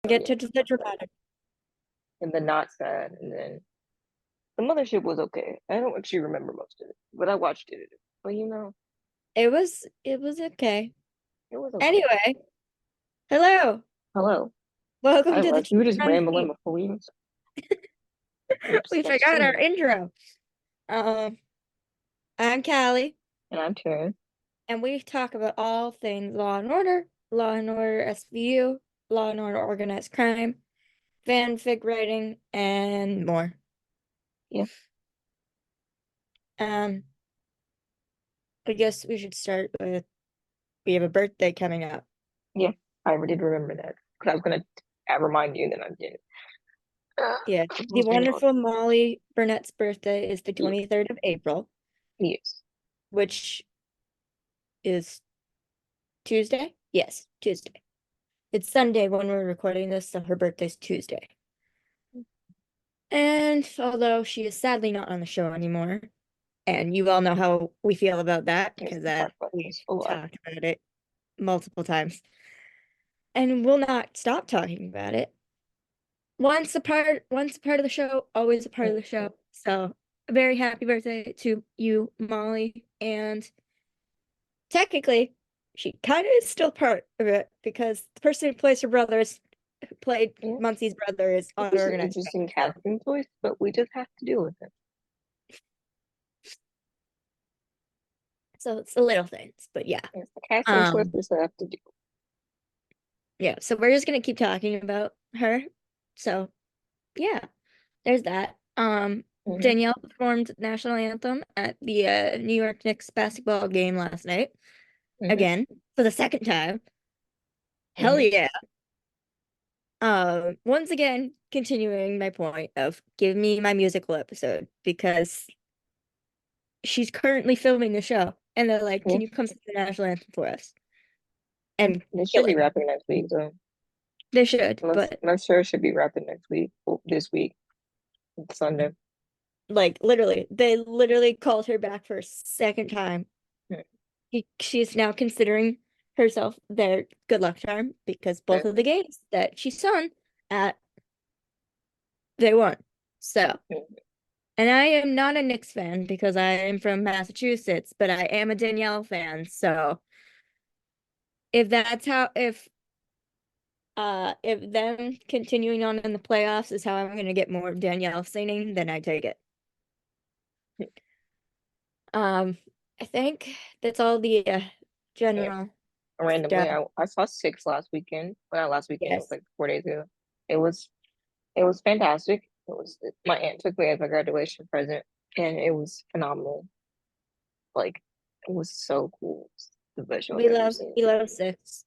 Get yeah, to the dramatic. and then not sad, and then the mothership was okay. I don't actually remember most of it, but I watched it. But It was okay. it was okay. Anyway, hello. Hello. Welcome I to the was. We were just Tea rambling Tea. before we even started. We were just We about to forgot our sing. intro. Um, I'm Callie, And I'm Taryn. and we talk about all things Law and Order SVU, Law and Order Organized Crime, fanfic writing, and more. Yeah, Um, I guess we should start with we have a birthday coming up. yeah. I already did remember that because I was gonna remind you, and then I didn't. Yeah, It the was being lost. wonderful Molly Burnett's birthday is the Yeah. 23rd of April, Yes. which is Tuesday? Yes, Tuesday. It's Sunday when we're recording this, so her birthday's Tuesday. And although she is sadly not on the show anymore, and you all know how we feel about that Yes. because We talked about we've this a lot. talked about it multiple times, and we'll not stop talking about it. Once a part of the show, always a part of the show. So, a very happy birthday to you, Molly. And technically, she kind of is still part of it because the person who plays her brother who played Yeah. Muncie's brother is It's just an unorganized. interesting So, casting choice, but we just have to deal with it. so it's the little things, but yeah. It's the casting choice Um, we just have to do. yeah, so we're just gonna keep talking about her. So yeah, there's that. Mm-hmm. Danielle performed national anthem at the New York Knicks basketball game last night. Mm-hmm. Again, for the second time. Hell Mm-hmm. yeah. Once again, continuing my point of give me my musical episode because she's currently filming the show and they're like, Yeah. can you come sing the national anthem for us? Yeah. And They kill should be it. wrapping next week, so They should, unless but I'm sure it should be wrapping next week. Well, this week, it's Sunday. like literally, they literally called her back for a second time. Mm-hmm. She's now considering herself their good luck charm because both of the games that she's on at they won. So, and I am not a Knicks fan because I am from Massachusetts, but I am a Danielle fan. So, if that's how if them continuing on in the playoffs is how I'm gonna get more of Danielle singing, then I take it. Um, I think that's all the Yeah. general Randomly, stuff. I saw Six last weekend. Well, not last weekend. It was Yes. like 4 days ago. It was it was fantastic. It was my aunt took me as a graduation present, and it was phenomenal. Like it was so cool. It's the best show I've ever seen. We love six.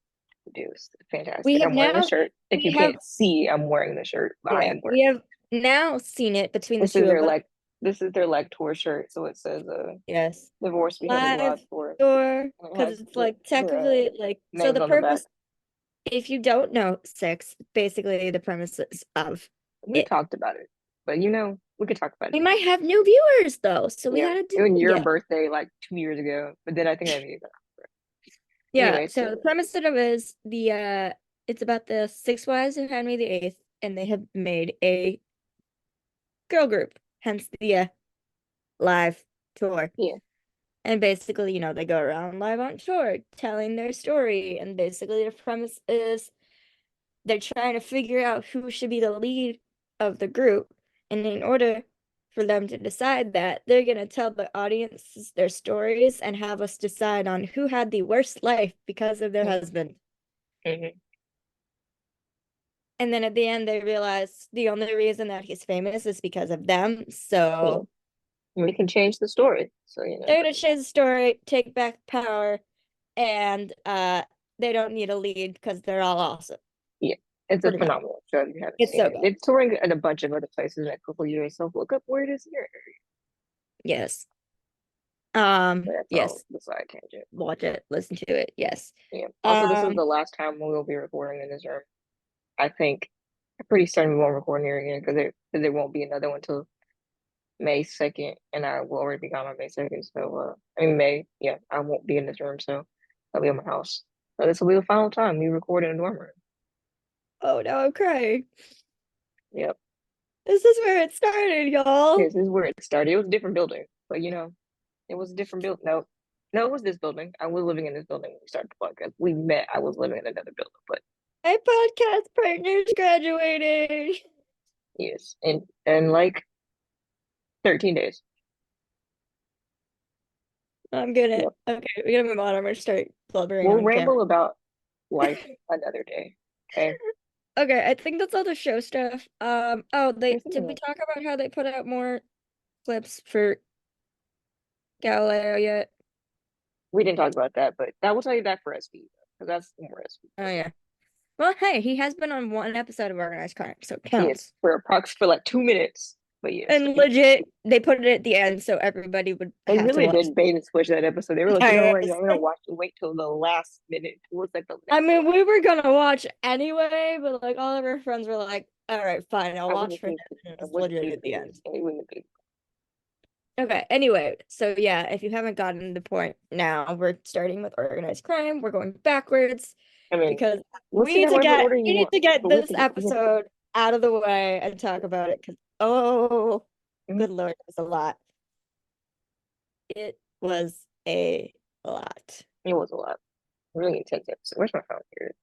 It was We fantastic. have I'm wearing the now shirt. If you we have can't see, I'm wearing the shirt. I yeah, am wearing. we have now seen it between the This is two of their us. like this is their like tour shirt. So it says Yes. divorce beheaded Live live tour. or And it because has it's like their technically like so names the on the back. purpose if you don't know six, basically the premises of We it. talked about it, but you know we could talk about We it. might have new viewers though, so we Yeah, gotta do it was your yeah. birthday like 2 years ago, but then I think I made it. Yeah, Anyway, so the so premise of it is the it's about the six wives of Henry the Eighth, and they have made a girl group, hence the live tour. yeah, And basically, they go around live on tour telling their story. And basically, the premise is they're trying to figure out who should be the lead of the group. And in order for them to decide that, they're going to tell the audience their stories and have us decide on who had the worst life because of their husband. hmm And then at the end, they realize the only reason that he's famous is because of them. yeah, So we can change the story. So they're going to change the story, take back power, and they don't need a lead because they're all awesome. yeah, it's a Pretty much. phenomenal show if you haven't It's seen so it. good. It's touring at a bunch of other places in a couple of years, so look up where it is here. Yes. But that's all Yes. the side tangent. Watch it, listen to it. Yes. Yeah. Also, this is Um, the last time we will be recording in this room. I think I'm pretty certain we won't record here again because there won't be another one till May 2nd, and I will already be gone on May 2nd. So, I mean, May, yeah, I won't be in this room, so I'll be in my house. So this will be the final time we record in a dorm room. Oh, now I'm crying. Yep. This is where it started, y'all. This is where it started. It was a different building, but it was a different building. No, no, it was this building. I was living in this building when we started the podcast. We met. I was living in another building, but My podcast partner's graduating. yes, and like 13 days. I'm gonna, Yep. okay, we gotta move on. I'm gonna start blubbering We'll on camera. ramble about life another day. Okay. Okay, I think that's all the show stuff. Oh, Yes, did we talk about how they put out more clips for Galileo yet? we didn't talk about that, but that will tell you that for SB because that's more SB. Oh yeah. Well, hey, he has been on one episode of Organized Crime, so it Yes, counts. for like 2 minutes. But yes, And legit, they put it at the end so everybody would they have to really watch did bait and switch that episode. They were the like, you know entire what, I'm gonna episode. watch wait till the last minute. It was like the I next to mean, last. we were gonna watch anyway, but like all of our friends were like, "All right, fine, I'll I watch wouldn't for him." pay for And it I was wouldn't legit pay at for the end. this. And it wouldn't pay. Okay, anyway, so yeah, if you haven't gotten the point now, we're starting with organized crime. We're going backwards I mean, because we'll see that whatever order we you need want, to get but we this can we can episode out of the way and talk about it because oh, mhm. good Lord, it was a lot. It was a lot. It was a lot. Really intense episode. Where's my phone here?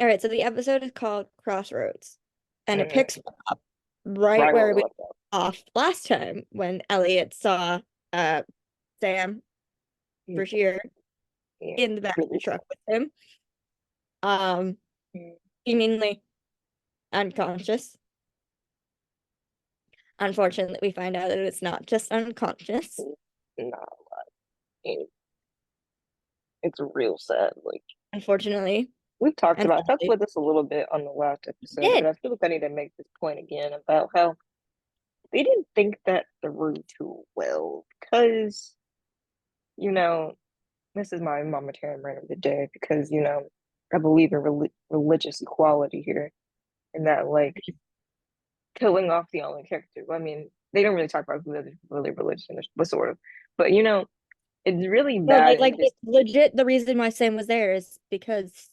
All right, so the episode is called Crossroads, and it Mm-hmm. picks up right Right where where we we left left off. off last time when Elliot saw uh Sam Yeah, Brashear yeah, in the back of the really truck with him, um, sad. seemingly unconscious. Unfortunately, we find out that it's not just unconscious. Not it, it's real sad. Like Unfortunately, I and talked sadly, about this a little bit on the last we episode, but did. I feel like I need to make this point again about how they didn't think that through too well because, you know, this is my Mama Terryn rant of the day because, I believe in religious equality here and that like killing off the only character. I mean, they don't really talk about who is really religious in this, but sort of. But it's really No, bad like and just it's legit. The reason why Sam was there is because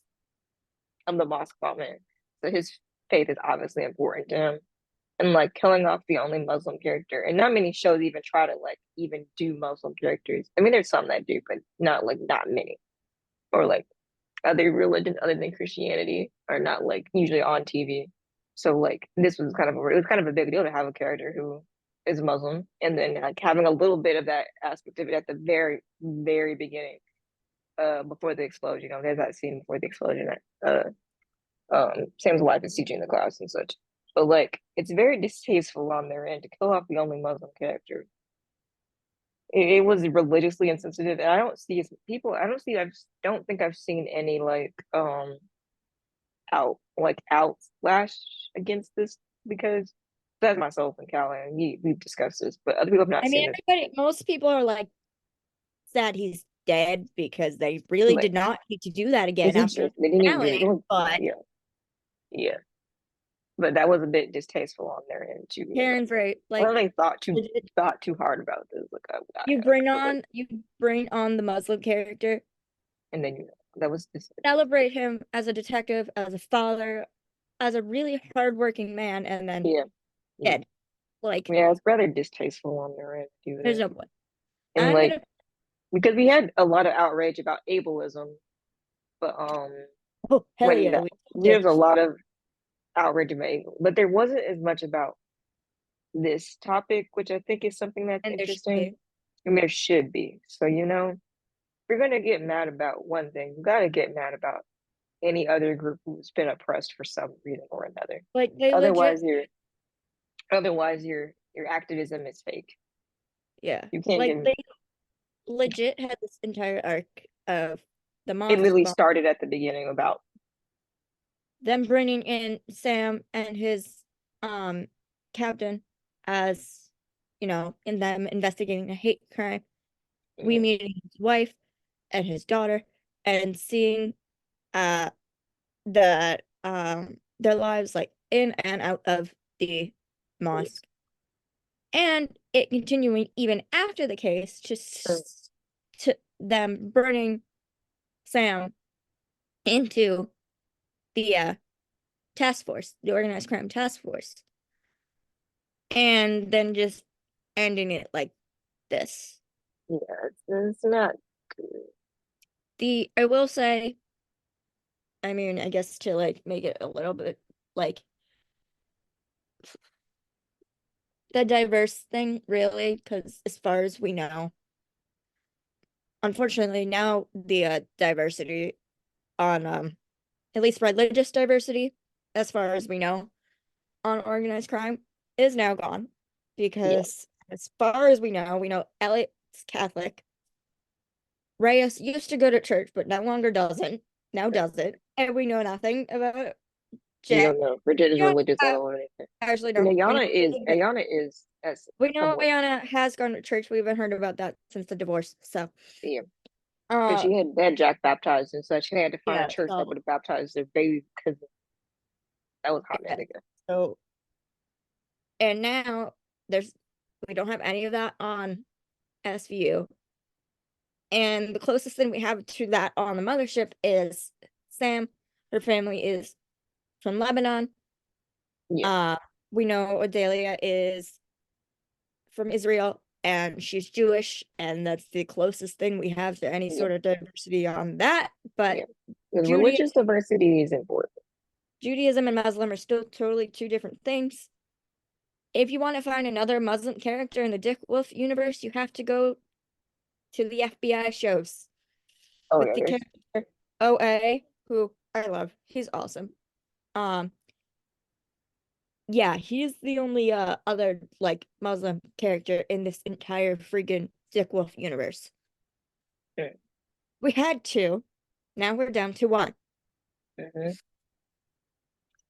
I'm the mosque man. So his faith is obviously important to him. And like killing off the only Muslim character. And not many shows even try to like even do Muslim characters. I mean there's some that do, but not many. Or like other religions other than Christianity are not like usually on TV. So like this was it was kind of a big deal to have a character who is Muslim and then like having a little bit of that aspect of it at the very, very beginning, before the explosion. There's that scene before the explosion that Sam's wife is teaching the class and such. But like it's very distasteful on their end to kill off the only Muslim character. It was religiously insensitive, and I don't see people. I don't see. I just don't think I've seen any like outlash against this because that's myself and Cal and we've discussed this, but other people have not I mean seen it. most people are like sad he's dead because they really Like, did not need to do that again is he after just the they didn't even do finale. it? But Yeah, yeah. But that was a bit distasteful on their end too. Karen's right. I don't Like think legit, thought too hard about this. Like I have, but like, you bring on the Muslim character, and then that was just celebrate him as a detective, as a father, as a really hardworking man, and then yeah, yeah, dead. Like, yeah. It's rather distasteful on their end to do there's that, no point. and I'm like gonna because we had a lot of outrage about ableism, but oh hell when yeah, that we did. there's a lot of outrage about ableism, but there wasn't as much about this topic, which I think is something that's And there should interesting, be. and there should be. So if you're gonna get mad about one thing, you gotta get mad about any other group who's been oppressed for some reason or another. Like they legit Otherwise, your activism is fake. yeah. You can't Like give. they legit had this entire arc of the It mosque literally started at the beginning about them bringing in Sam and his um captain as in them investigating a hate crime. We mhm, meeting his wife and his daughter and seeing uh their lives like in and out of the mosque and it continuing even after the case just to them burning Sam into the task force, the organized crime task force, and then just ending it like this. Yeah, it's not good. I will say, I mean, I guess to like make it a little bit like the diverse thing, really, because as far as we know, unfortunately, now the diversity on at least religious diversity, as far as we know, on organized crime is now gone Yeah, because as far as we know Elliot's Catholic. Reyes used to go to church, but no longer doesn't. Now does it. And we know nothing about we Jet. don't know if Bridget is We don't religious at have, all or anything. actually And no. Ayana is as We know somewhat Ayana has gone to church. We haven't heard about that since the divorce. So yeah. Because uh she had Jack baptized and such. They had to find a yeah, church that so would have baptized their baby because that was hot yeah. nigga. So and now there's we don't have any of that on SVU. And the closest thing we have to that on the mothership is Sam. Her family is from Lebanon. Yeah, Uh, we know Adelia is from Israel and she's Jewish, and that's the closest thing we have to any yeah, sort of diversity on that. But yeah. The Judaism, religious diversity is important. Judaism and Muslim are still totally two different things. If you want to find another Muslim character in the Dick Wolf universe, you have to go to the FBI shows Oh with yeah, the there's character OA, who I love. He's awesome. Um, yeah, he's the only other like Muslim character in this entire freaking Dick Wolf universe. mm, We had two. Now we're down to one. mhm.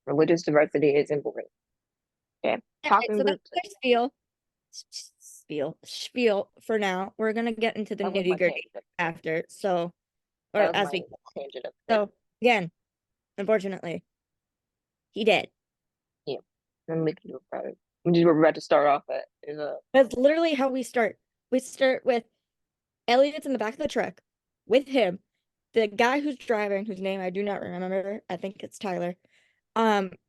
Religious diversity is important. Yeah, All right, talking so that's groups. their spiel for now. We're gonna get into the That was my nitty gritty tangent. after. So, or That was as my we tangent of the day. so again, unfortunately, he did. Yeah, I'm making you proud. Which is where we're about to start off at is That's literally how we start. We start with Elliot's in the back of the truck with him. The guy who's driving, whose name I do not remember, I think it's Tyler,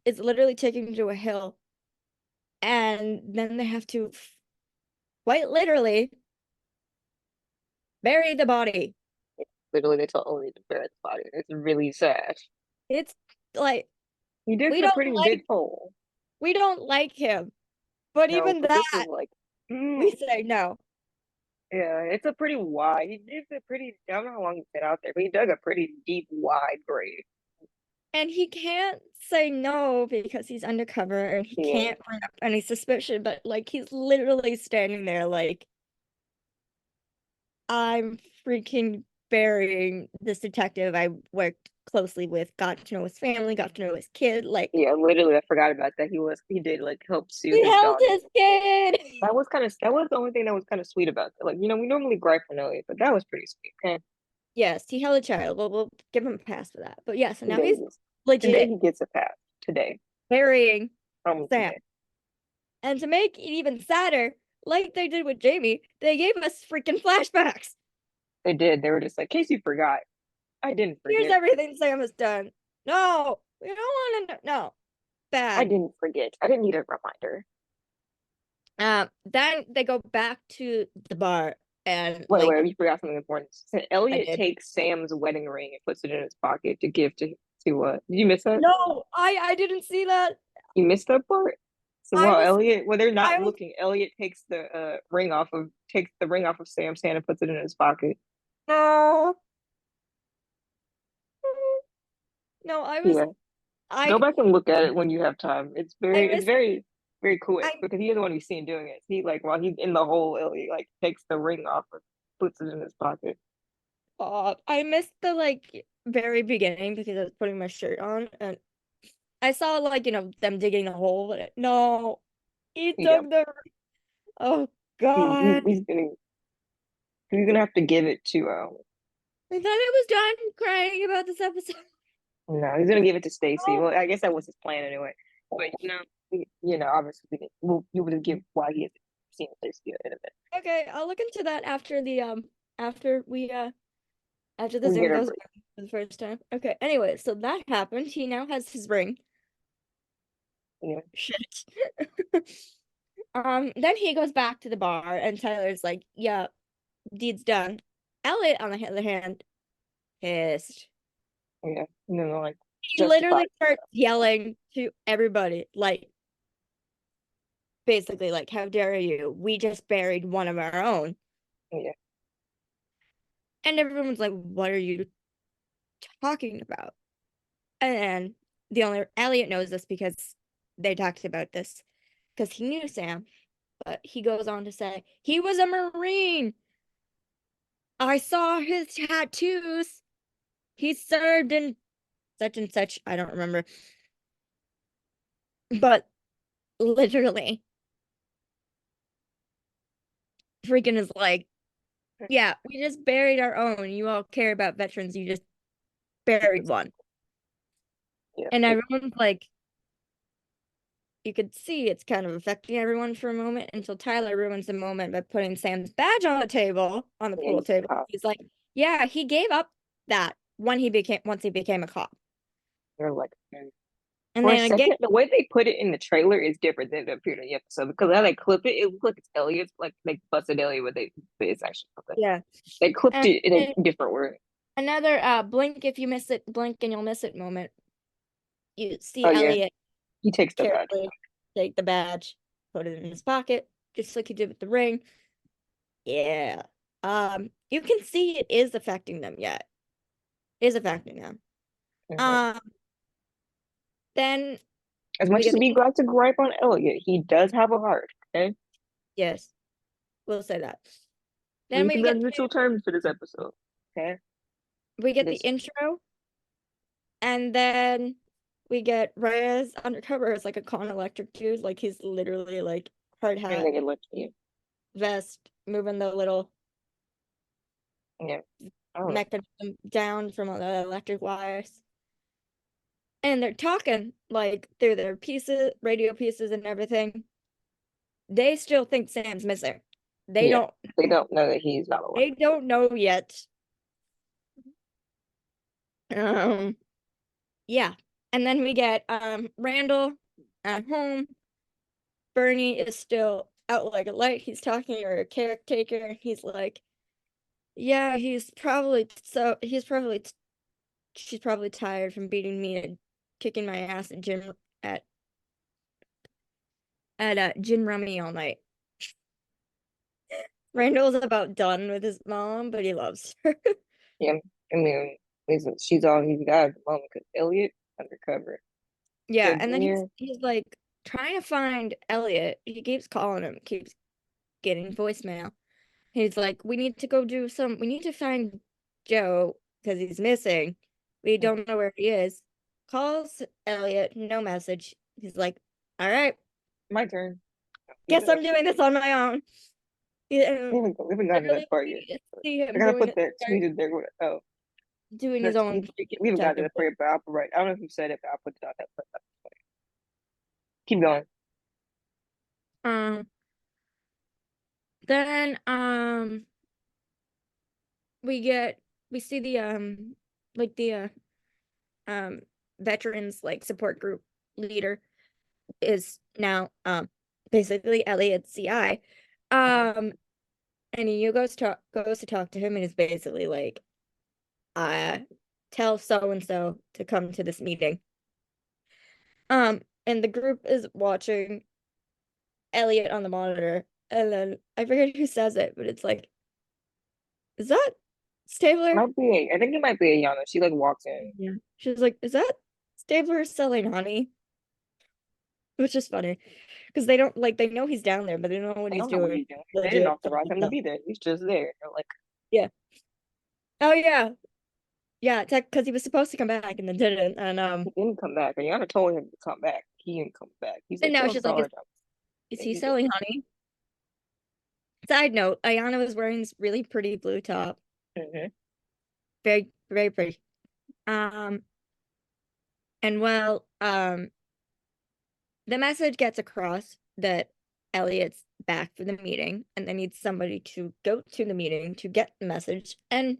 is literally taking him to a hill, and then they have to quite literally bury the body. literally they told only to bury the body. It's really sad. It's like He digs we a don't pretty like big hole. we don't like him, but No, even but this is that like, we say no. yeah, it's a pretty wide. He digs a pretty. I don't know how long he's been out there, but he dug a pretty deep, wide grave. And he can't say no because he's undercover and he Yeah, can't bring up any suspicion, but like he's literally standing there like I'm freaking burying this detective I worked closely with, got to know his family, got to know his kid. Like yeah. Literally, I forgot about that. He did like help soothe he his held daughter. his kid. That was the only thing that was kind of sweet about it. Like we normally gripe on Elliot, but that was pretty sweet. Okay, Yes, he held a child. We'll give him a pass for that. But yeah, so now today he's is today legit he gets a pass. Today, burying only Sam. today. And to make it even sadder, like they did with Jamie, they gave us freaking flashbacks. They did. They were just like, in case you forgot, I didn't Here's forget. everything Sam has done. No, we don't want to know. No, I bad. didn't forget. I didn't need a reminder. Then they go back to the bar and Wait, like you forgot something important. So I Elliot did. takes Sam's wedding ring and puts it in his pocket to give to Did you miss that? No, I didn't see that. You missed that part? So I was While they're I not was looking, Elliot takes the ring off of Sam's hand and puts it in his pocket. no, no, Yeah. Go I back and look at it when you have time. I It's missed very, very quick I because he doesn't want to be seen doing it. He like while he's in the hole, Elliot like takes the ring off and puts it in his pocket. I missed the like very beginning because I was putting my shirt on and I saw like them digging a hole, but no, he Yeah. took the oh He, God. he's gonna have to give it to I thought I was done crying about this episode. no, he's gonna give it to Stacy. Oh, Well, I guess that was his plan anyway. But obviously, you would have give why he has seen Stacy in a minute. okay, I'll look into that after the after we after the We Zoom get our goes break. around for the first time. Okay, anyway, so that happened. He now has his ring. Yeah, Shit. Then he goes back to the bar and Tyler's like, yeah, deed's done. Elliot, on the other hand, pissed. yeah. And then like He justified literally starts yelling to everybody, like basically like, how dare you? We just buried one of our own. stuff. Yeah, And everyone's like, what are you talking about? And then the only Elliot knows this because they talked about this because he knew Sam, but he goes on to say he was a Marine. I saw his tattoos. He served in such and such. I don't remember, but literally, freaking is like, yeah, we just buried our own. You all care about veterans. You just buried one. yeah, And everyone's like, you could see it's kind of affecting everyone for a moment until Tyler ruins the moment by putting Sam's badge on the table, on the yeah. pool He's a table. cop. He's like, yeah, he gave up that when he became once he became a cop. They're like, And for a then again, second, the way they put it in the trailer is different than it appeared in the episode because how they clip it, it looks like it's Elliot's, like they busted Elliot, but it's actually something. yeah. They clipped And it in then a different word. another blink if you miss it, blink and you'll miss it moment. You see Oh yeah, Elliot he takes the badge. carefully take the badge, put it in his pocket, just like he did with the ring. Yeah. You can see it is affecting them yet. It is affecting them. Mhm. Um, then As we much as get the we got to gripe on Elliot, he does have a heart. Okay, yes, we'll say that. we Then can use neutral terms for this episode. Okay, we get the this intro, and then we get Reyes undercover as like a con electric dude, like he's literally like hard and hat, they get lucky. Yeah, vest, moving the little yeah. I don't know. mechanism down from all the electric wires. And they're talking like through their pieces, radio pieces and everything. They still think Sam's missing. They Yeah, don't they don't know that he's not alive. they don't know yet. Um yeah. And then we get Randall at home. Bernie is still out like a light. He's talking to a caretaker. He's like, yeah, she's probably tired from beating me and kicking my ass at gin rummy all night. Randall's about done with his mom, but he loves her. Yeah, I mean, she's all he's got at the moment because Elliot undercover. Yeah, Good and then he's year. he's like trying to find Elliot. He keeps calling him, keeps getting voicemail. He's like, we need to find Joe because he's missing. We don't know where he is. Calls Elliot, no message. He's like, all right, My turn. Keep guess it up. I'm doing this on my own. Yeah, We haven't gotten to literally that part yet. see I him gotta doing put it, that start tweet in there. Oh, doing his that's own freaking we haven't gotten to detective that work. part, but I'll put right. I don't know if you said it, but I'll put it on that. Keep going. Um, then we get we see the like the um veterans like support group leader is now basically Elliot's CI. Mhm. Um and he goes to talk to him and is basically like, uh tell so and so to come to this meeting. And the group is watching Elliot on the monitor, and then I forget who says it, but it's like, is that Stabler? Might be. I think it might be a Yana. She like walks in. Yeah. She's like, is that Stabler selling honey? Which is funny. Because they don't like they know he's down there, but they don't know what They he's don't know what doing. he's doing. They didn't Legit. authorize him to be there. He's just there. They're like, Yeah. Oh yeah. Yeah, because he was supposed to come back and then didn't. he didn't come back. And Yana told him to come back. He didn't come back. He's And like, now oh, she's like, sorry. is Yeah, he he's just selling honey? Side note, Ayana was wearing this really pretty blue top. hmm Very, very pretty. Um, and well, the message gets across that Elliot's back for the meeting and they need somebody to go to the meeting to get the message. And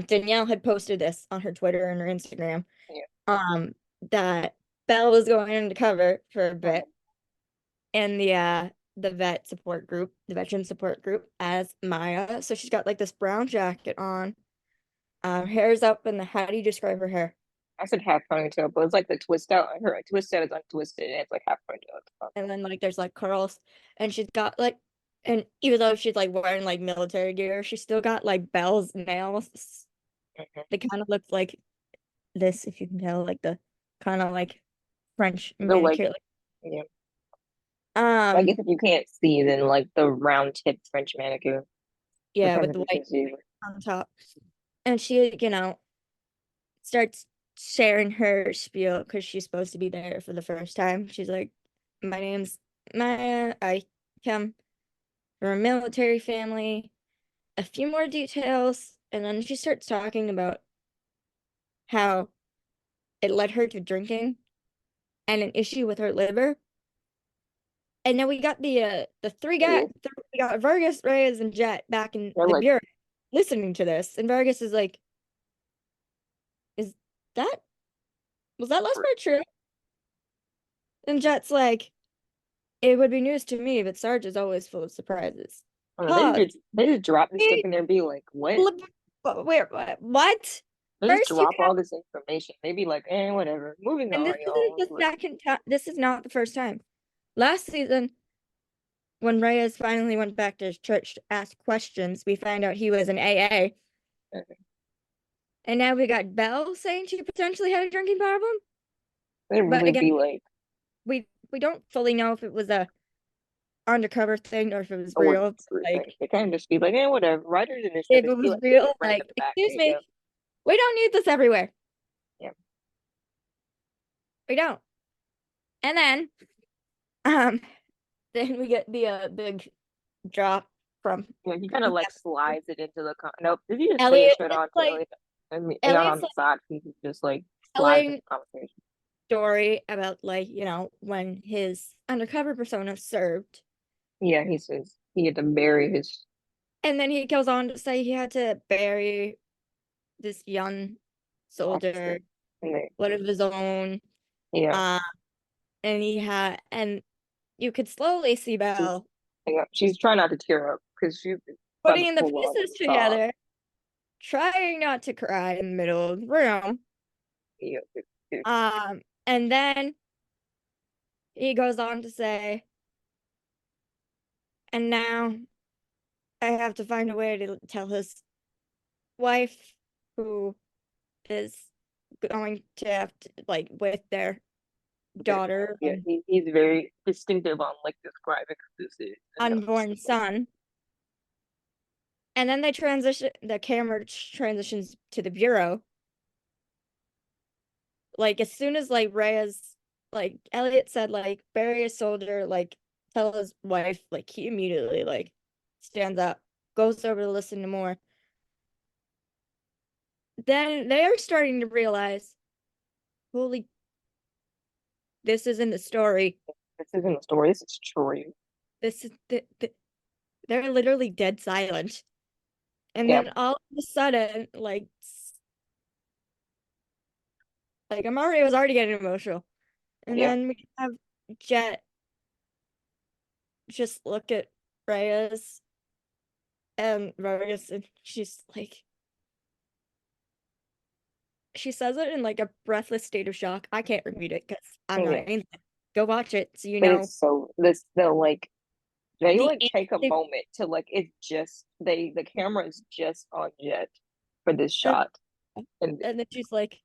Danielle had posted this on her Twitter and her Instagram. yeah. Um, that Belle was going undercover for a Mhm. bit in the veteran support group as Maya. So she's got like this brown jacket on, hair's up, and how do you describe her hair? I said half ponytail, but it's like the twist out. Her twist out is untwisted, and it's like half ponytail at the top. And then like there's like curls, and she's got like, and even though she's like wearing like military gear, she's still got like Belle's nails. Mhm. They kind of look like this, if you can tell, like the kind of like French So like, manicure. yeah. I Um, guess if you can't see, then like the round tip French manicure. yeah, Depends with if the you white can see. on top. And she, starts sharing her spiel because she's supposed to be there for the first time. She's like, "My name's Maya. I come from a military family." A few more details, and then she starts talking about how it led her to drinking and an issue with her liver. And then we got the three guys, Yeah. we got Vargas, Reyes, and Jet back in They're the like, bureau listening to this, and Vargas is like, "Is that was that last part true?" And Jet's like, "It would be news to me, but Sarge is always full of surprises." I don't know, Pause. they just drop this stuff Wait, in there and be like, what? wait, what? They just First you drop have, all this information. They be like, eh, whatever. Moving and on, this isn't y'all. the second time. This is not the first time. Last season, when Reyes finally went back to his church to ask questions, we find out he was an AA. And now we got Belle saying she potentially had a drinking problem. They But really again, be like, we don't fully know if it was a undercover thing or if it was or real. screw Like, thing. They kind of just be like, eh, whatever. Writers in this show if just it be was like, here's real, a random like, fact. There excuse you go. me, we don't need this everywhere. Yeah. We don't. And um, then we get the big drop from Yeah, he kind of like slides it into the nope. Did he just say it Elliot. straight It's on to like Elliot? And not on Elliot's the like side. He just like slides into telling the conversation. story about like, when his undercover persona served. Yeah, he says he had to bury his And then he goes on to say he had to bury this young officer. soldier, And they, one of his own. yeah, Uh, and you could slowly see she's Belle yeah, she's trying not to tear up because she's about to putting the pull out and pieces sob. together, trying not to cry in the middle of the room. Yeah, And then he goes on to say, and now I have to find a way to tell his wife, who is going to have to, like, with their daughter yeah, and he's very distinctive on like describing who this is and unborn son. And then the camera transitions to the bureau. Like, as soon as, like, like, Elliot said, like, bury a soldier, like, tell his wife, like, he immediately, like, stands up, goes over to listen to more. Then they're starting to realize, holy, this isn't the story. this isn't a story. This is true. This is they're literally dead silent. And Yeah, then all of a sudden, Amari was already getting emotional. And yeah, then we have Jet just look at Reyes and Vargas, and she's like, she says it in like a breathless state of shock. I can't repeat it because I'm not yeah. an English. Go watch it so you But know it's so this the like they the like take a moment to like it's just the camera is just on Jet for this and shot and then she's like,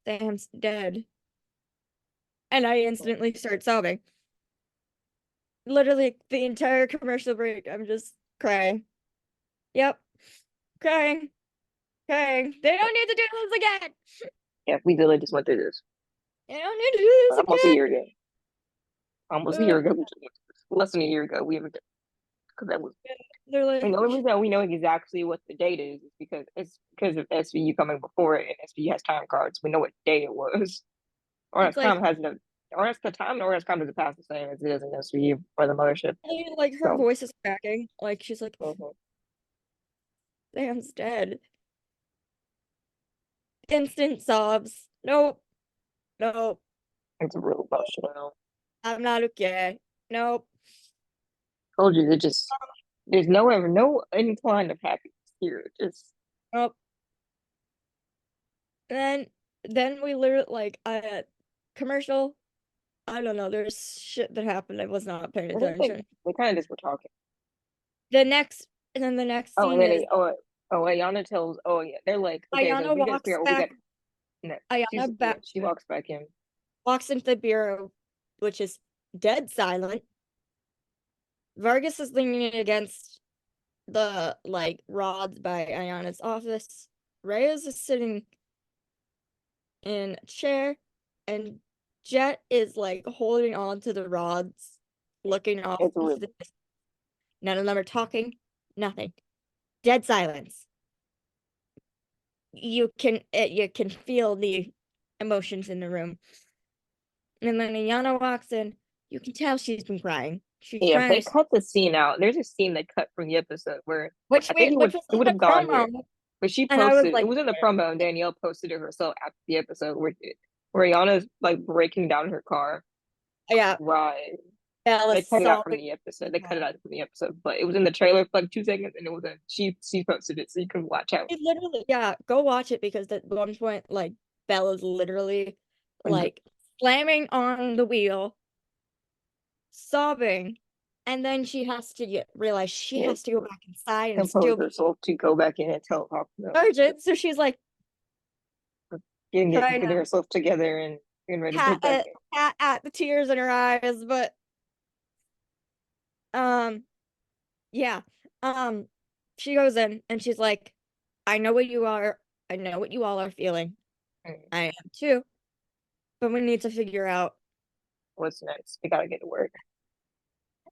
Sam's dead. And I instantly start sobbing. Literally the entire commercial break, I'm just crying. Yep, crying, crying. They don't need to do this again. yeah, we literally just went through this They don't need to do this almost a again. year ago. Almost a year ago, we just went through this. Less than a year ago, we haven't because that was They're and like, the only reason that we know exactly what the date is because it's because of SVU coming before it and SVU has time cards. We know what day it was. Or it's else like, time has no or else the time or else time doesn't pass the same as it is in SVU or the mothership. like her So voice is cracking. Like she's like, mhm. Sam's dead. Instant sobs. Nope, nope. It's real emotional. I'm not okay. Nope. Told you, it just there's no incline of happiness here. Just Nope. And then we literally like commercial. I don't know. There's shit that happened. I was not paying I think attention. they kind of just were talking. The next and then the next Oh, and scene then is Ayana tells. Oh yeah, they're like, okay, so Ayana we gotta figure walks out what we got. back. No, Ayana back she walks back in. walks into the bureau, which is dead silent. Vargas is leaning against the like rods by Ayana's office. Reyes is sitting in a chair, and Jet is like holding on to the rods, looking off It's into really the distance. None of them are talking, nothing. Dead silence. You can feel the emotions in the room. And then Ayana walks in. You can tell she's been crying. She's yeah. They trying to, cut the scene out. There's a scene they cut from the episode where I think which was it in would the have gone promo, here, but she and I was posted it like, was in the promo, and Danielle posted it herself after the episode where Ayana's like breaking down her car, yeah, right? Belle They is cut it out from sobbing. the episode. They cut it out from the episode, but it was in the trailer for like 2 seconds, and it was a she posted it, so you can watch out. It literally, yeah, go watch it because at one point, like, Bella's literally And like slamming on the wheel, sobbing, and then she has to realize she yeah, has to go back inside and compose still be herself to go back in and tell Hawk no, urgent. So she's like trying getting to herself together and getting ready to go pat back in. at the tears in her eyes, but um, yeah, um, she goes in and she's like, "I know what you are. I know what you all are feeling. Mm, I am too, but we need to figure out." what's next? We gotta get to work.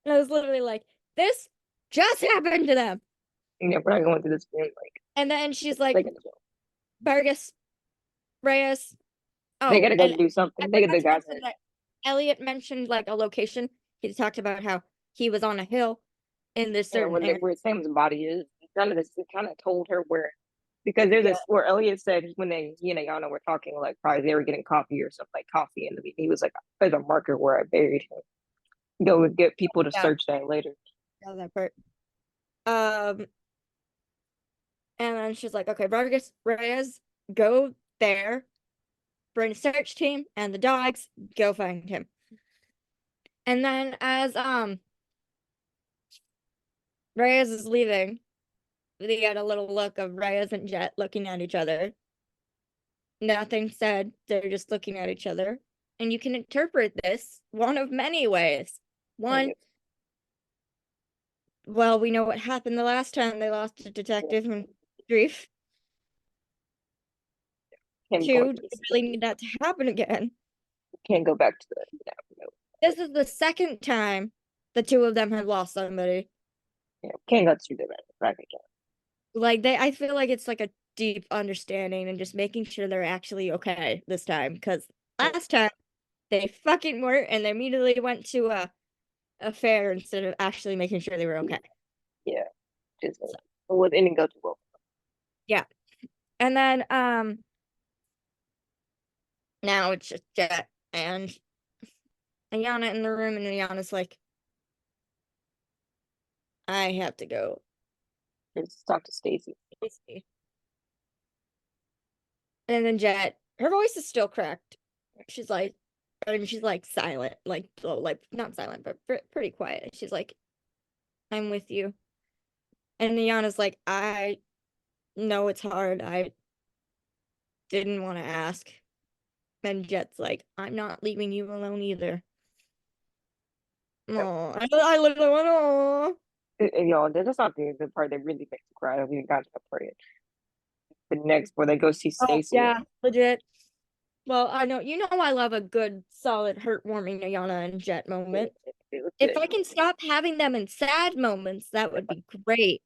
And I was literally like, "This just happened to them." Yeah, we're not going through this again. And then she's They like, gotta go. Vargas, Reyes. They Oh, gotta go and do I something. They get forgot the to guys mention in. that Elliot mentioned like a location. He talked about how he was on a hill in this Yeah, certain area. where Sam's body is. None of this. It kind of told her where, because there's Yeah, this where Elliot said when he and Ayana were talking, like probably they were getting coffee or something like coffee, and he was like, "There's a marker where I buried him." Go get people to yeah, search that later. yeah, that part. Um, and then she's like, "Okay, Vargas, Reyes, go there, bring a search team, and the dogs, go find him." And then as Reyes is leaving, we get a little look of Reyes and Jet looking at each other. Nothing said. They're just looking at each other. And you can interpret this one of many ways. One, Yeah, well, we know what happened the last time they lost a yeah. detective in grief. Can't go Two, into do this we again. really need that to happen again? Can't go back to the. No, no. This is the second time the two of them have lost somebody. Yeah, can't go through the back again. Like I feel like it's like a deep understanding and just making sure they're actually okay this time. Because Yeah, last time they fucking weren't, and they immediately went to a fair instead of actually making sure they were okay. yeah. Just So well, it didn't go too well. yeah. And then now it's just Jet and Ayana in the room, and Ayana's like, I have to go. Just talk to Stacy. And then Jet, her voice is still cracked. She's like, I mean, she's like silent, like well, like not silent, but pretty quiet. She's like, I'm with you. And Ayana's like, I know it's hard. I didn't want to ask. And Jet's like, I'm not leaving you alone either. Yep. Oh, I literally went, oh. And y'all, that's not the part that really makes me cry. We got to that part yet. The next where they go see Oh, Stacy. yeah, legit. Well, I know I love a good, solid, heartwarming Ayana and Jet moment. It was If good. I can stop having them in sad moments, that would be great.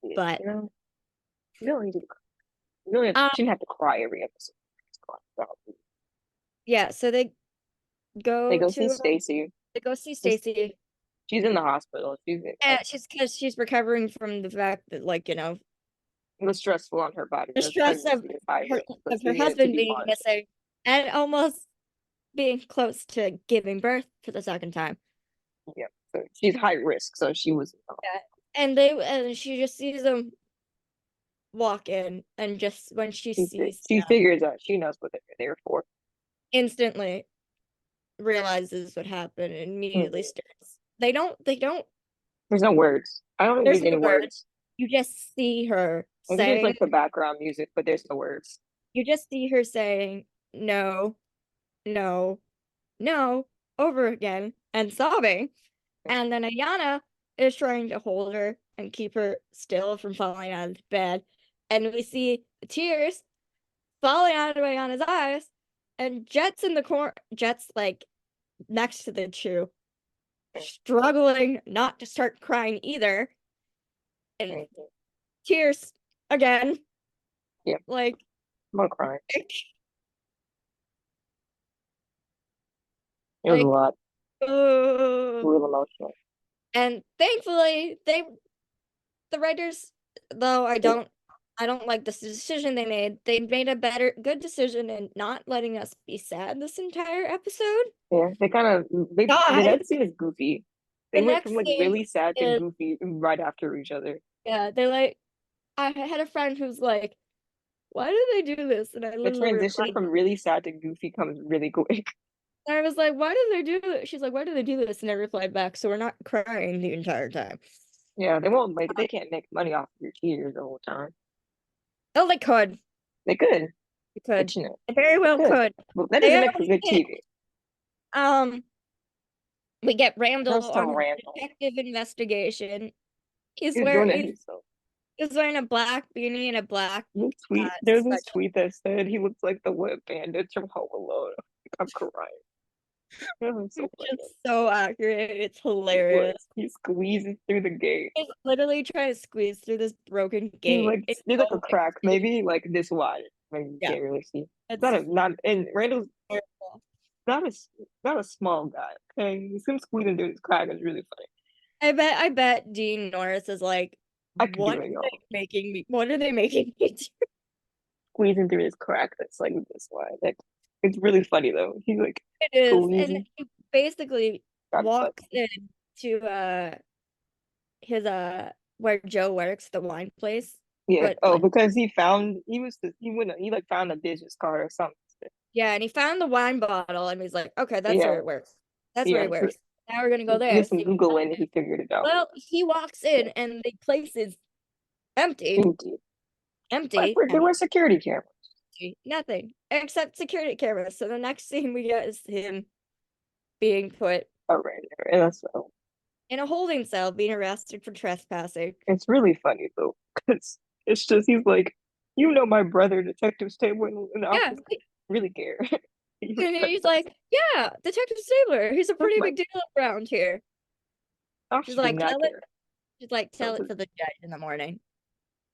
Yeah, But you don't need to. You don't um, shouldn't have to cry every episode. yeah. So They go go see to Stacy. they go see She's Stacy. she's in the hospital. Yeah, she's because she's recovering from the fact that it was stressful on her body. the Her stress pregnancy is high her risk, so of she her needed to husband be being monitored. missing, and almost being close to giving birth for the second time. Yeah. So she's high risk, so she was Yeah. And she just sees them walk in, and just when she sees she them, figures out she knows what they're there for. instantly realizes what happened and immediately Mhm. starts. They don't There's no words. I don't think there's there's any no word. words. You just see her I think there's saying like the background music, but there's no words. you just see her saying no, no, no over again and sobbing. And then Ayana is trying to hold her and keep her still from falling out of bed. And we see the tears falling out of Ayana's eyes. And Jet's in the corner, Jet's like next to the two, struggling not to start crying either. And Mhm. tears again. Yeah, Like, I'm not crying. It was a like, lot, uh, real emotional. and thankfully the writers, though Yeah, I don't like this decision they made. They made a good decision in not letting us be sad this entire episode. yeah. They kind of the God, next scene is goofy. the They went from next like scene really sad to is, goofy right after each other. yeah, they're like, I had a friend who's like, why did they do this? And I The literally transition replied, from really sad to goofy comes really quick. and I was like, why did they do this? She's like, why did they do this? And I replied back, so we're not crying the entire time. Yeah, they won't make they can't make money off of your tears the whole time. Oh, they could. They could, They but could. you know, They very they well could. could. But that They doesn't make for always good can. TV. Um, we get That's Randall still on his Randall. detective investigation. He's He's wearing doing it he's, himself. he's wearing a black beanie and a black There's this sweatshirt, tweet that said he looks like the wet bandits from Home Alone. I'm crying. That was which so funny. is so accurate. It's Look, hilarious. he squeezes through the gate. He's literally trying to squeeze through this broken He's gate. like It's there's like a so crack, embarrassing. maybe like this wide. Maybe you Yeah, can't really see. it's Not and Randall's terrible. not a not a small guy. Okay, him squeezing through this crack is really funny. I bet Dean Norris is like, I could do it, y'all. what are they making me do? Squeezing through this crack that's like this wide. Like it's really funny though. He's like It is. And squeezing. he basically God bless. walks in to his where Joe works, the wine place. Yeah. But Oh, like, because he went he like found a business card or something. yeah, and he found the wine bottle and he's like, okay, that's where Yeah. it works. That's where Yeah. it works. Now we're gonna go He there, did some see what Googling and found he it. figured it out. Well, he walks in and the place is empty, Empty. But empty, there were security cameras. empty, nothing except security cameras. So the next scene we get is him being put Oh, right there. And that's so in a holding cell, being arrested for trespassing. it's really funny though, because it's just he's like, you know, my brother, Detective Stable in the Yeah, office, really care. He and respects he's us. like, yeah, Detective Stabler, he's a That's pretty my big deal around here. She's doctor did like, not tell it. care. She's like, So tell it to the judge in the morning.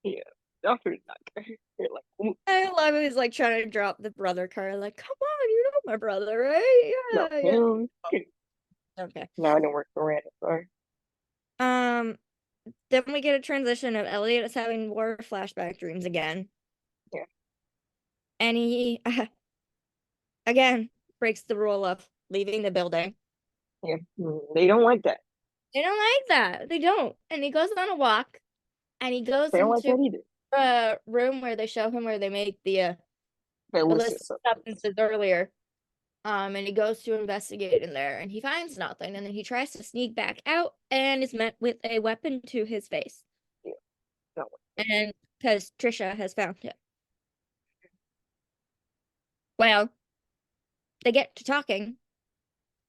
yeah, doctor did not care. They're like, "Ooh, I love it. He's like trying to drop the brother card. Like, come on, you know my brother, right? no, Yeah, yeah. him. Okay. No, I didn't work for Randall. Sorry. Um, then we get a transition of Elliot is having war flashback dreams again, Yeah, and he again breaks the rule of leaving the building. yeah. They don't like that. They don't like that. They don't. And he goes on a walk, and he goes They don't like into that either. a room where they show him where they make the Illicit illicit substance. substances earlier. And he goes to investigate in there and he finds nothing. And then he tries to sneak back out and is met with a weapon to his face. Yeah, no. And because Trisha has found him. Well, they get to talking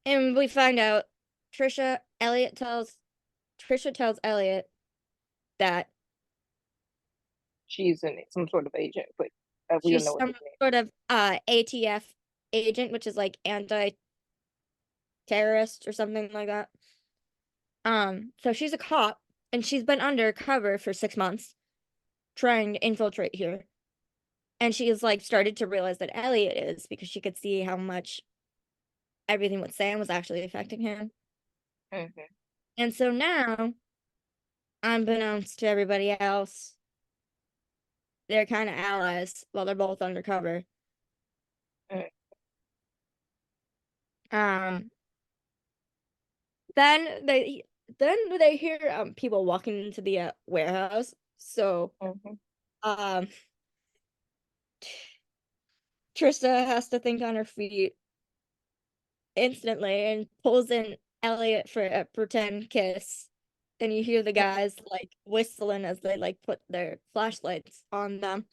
and we find out Trisha tells Elliot that She's in some sort of agent, but we don't know she's what some his name. sort of ATF agent, which is like anti-terrorist or something like that. So she's a cop and she's been undercover for 6 months trying to infiltrate here. And she's like started to realize that Elliot is because she could see how much everything with Sam was actually affecting him. Mm-hmm. And so now, unbeknownst to everybody else, they're kind of allies while they're both undercover. Mm. Um, then they then they hear people walking into the warehouse. So Mm-hmm. um Trista has to think on her feet instantly and pulls in Elliot for a pretend kiss. And you hear the guys like whistling as they like put their flashlights on them.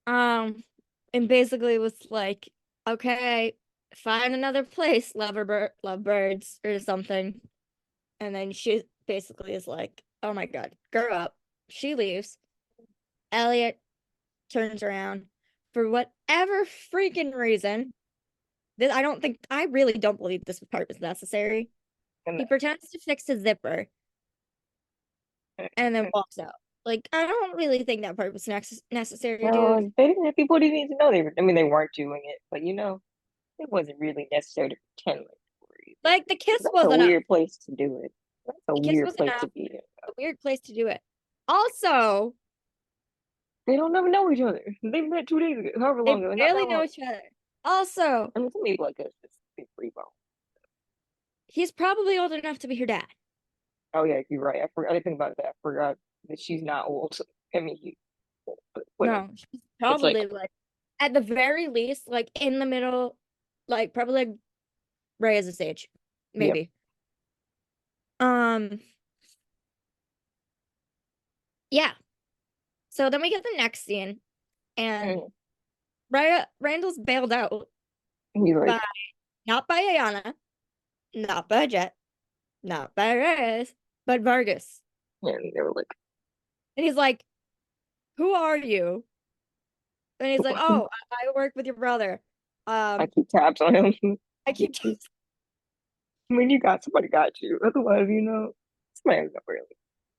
Um, and basically was like, okay, find another place, lovebirds or something. And then she basically is like, oh my God, grow up. She leaves. Elliot turns around for whatever freaking reason. I really don't believe this part was necessary. And He pretends to fix his zipper and then walks out. Like, I don't really think that part was necessary, dude. well, they didn't have people didn't need to know they were. I mean, they weren't doing it, but it wasn't really necessary to pretend like they were either. Like, the kiss That's was a enough. weird place to do it. That's a The kiss weird was place to enough. be in. A weird place to do it. Also, They don't never know each other. They met 2 days ago, however they long ago, not that barely know long. each other. Also, I mean, some people like us just big rebound. he's probably old enough to be her dad. Oh yeah, you're right. I forgot. I didn't think about that. I forgot that she's not old. I mean, but whatever. No, she's It's like probably like, at the very least, like in the middle, like probably like Reyes' age, yep. maybe. Um, yeah. So then we get the next scene, and And Randall's bailed out he's by like, not by Ayana, not by Jet, not by Reyes, but Vargas. and they were like, And he's like, "Who are you?" And he's like, "Oh, I work with your brother. I Um, keep tabs on him. I keep When you got somebody got you. Otherwise, this man's not really.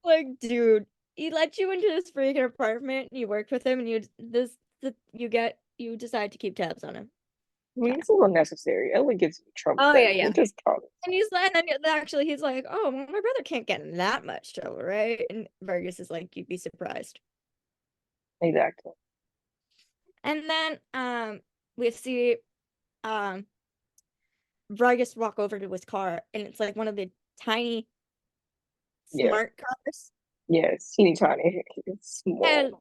like, dude, he let you into this freaking apartment. And you worked with him, and you decide to keep tabs on him. I mean, Okay. it's a little necessary. Ellie gets in trouble Oh that yeah, he yeah. just talks. And actually he's like, oh, well, my brother can't get in that much trouble, right? And Vargas is like, you'd be surprised. Exactly. And then we see um Vargas walk over to his car, and it's like one of the tiny Yeah. smart cars. Yeah. It's teeny tiny. It's small. And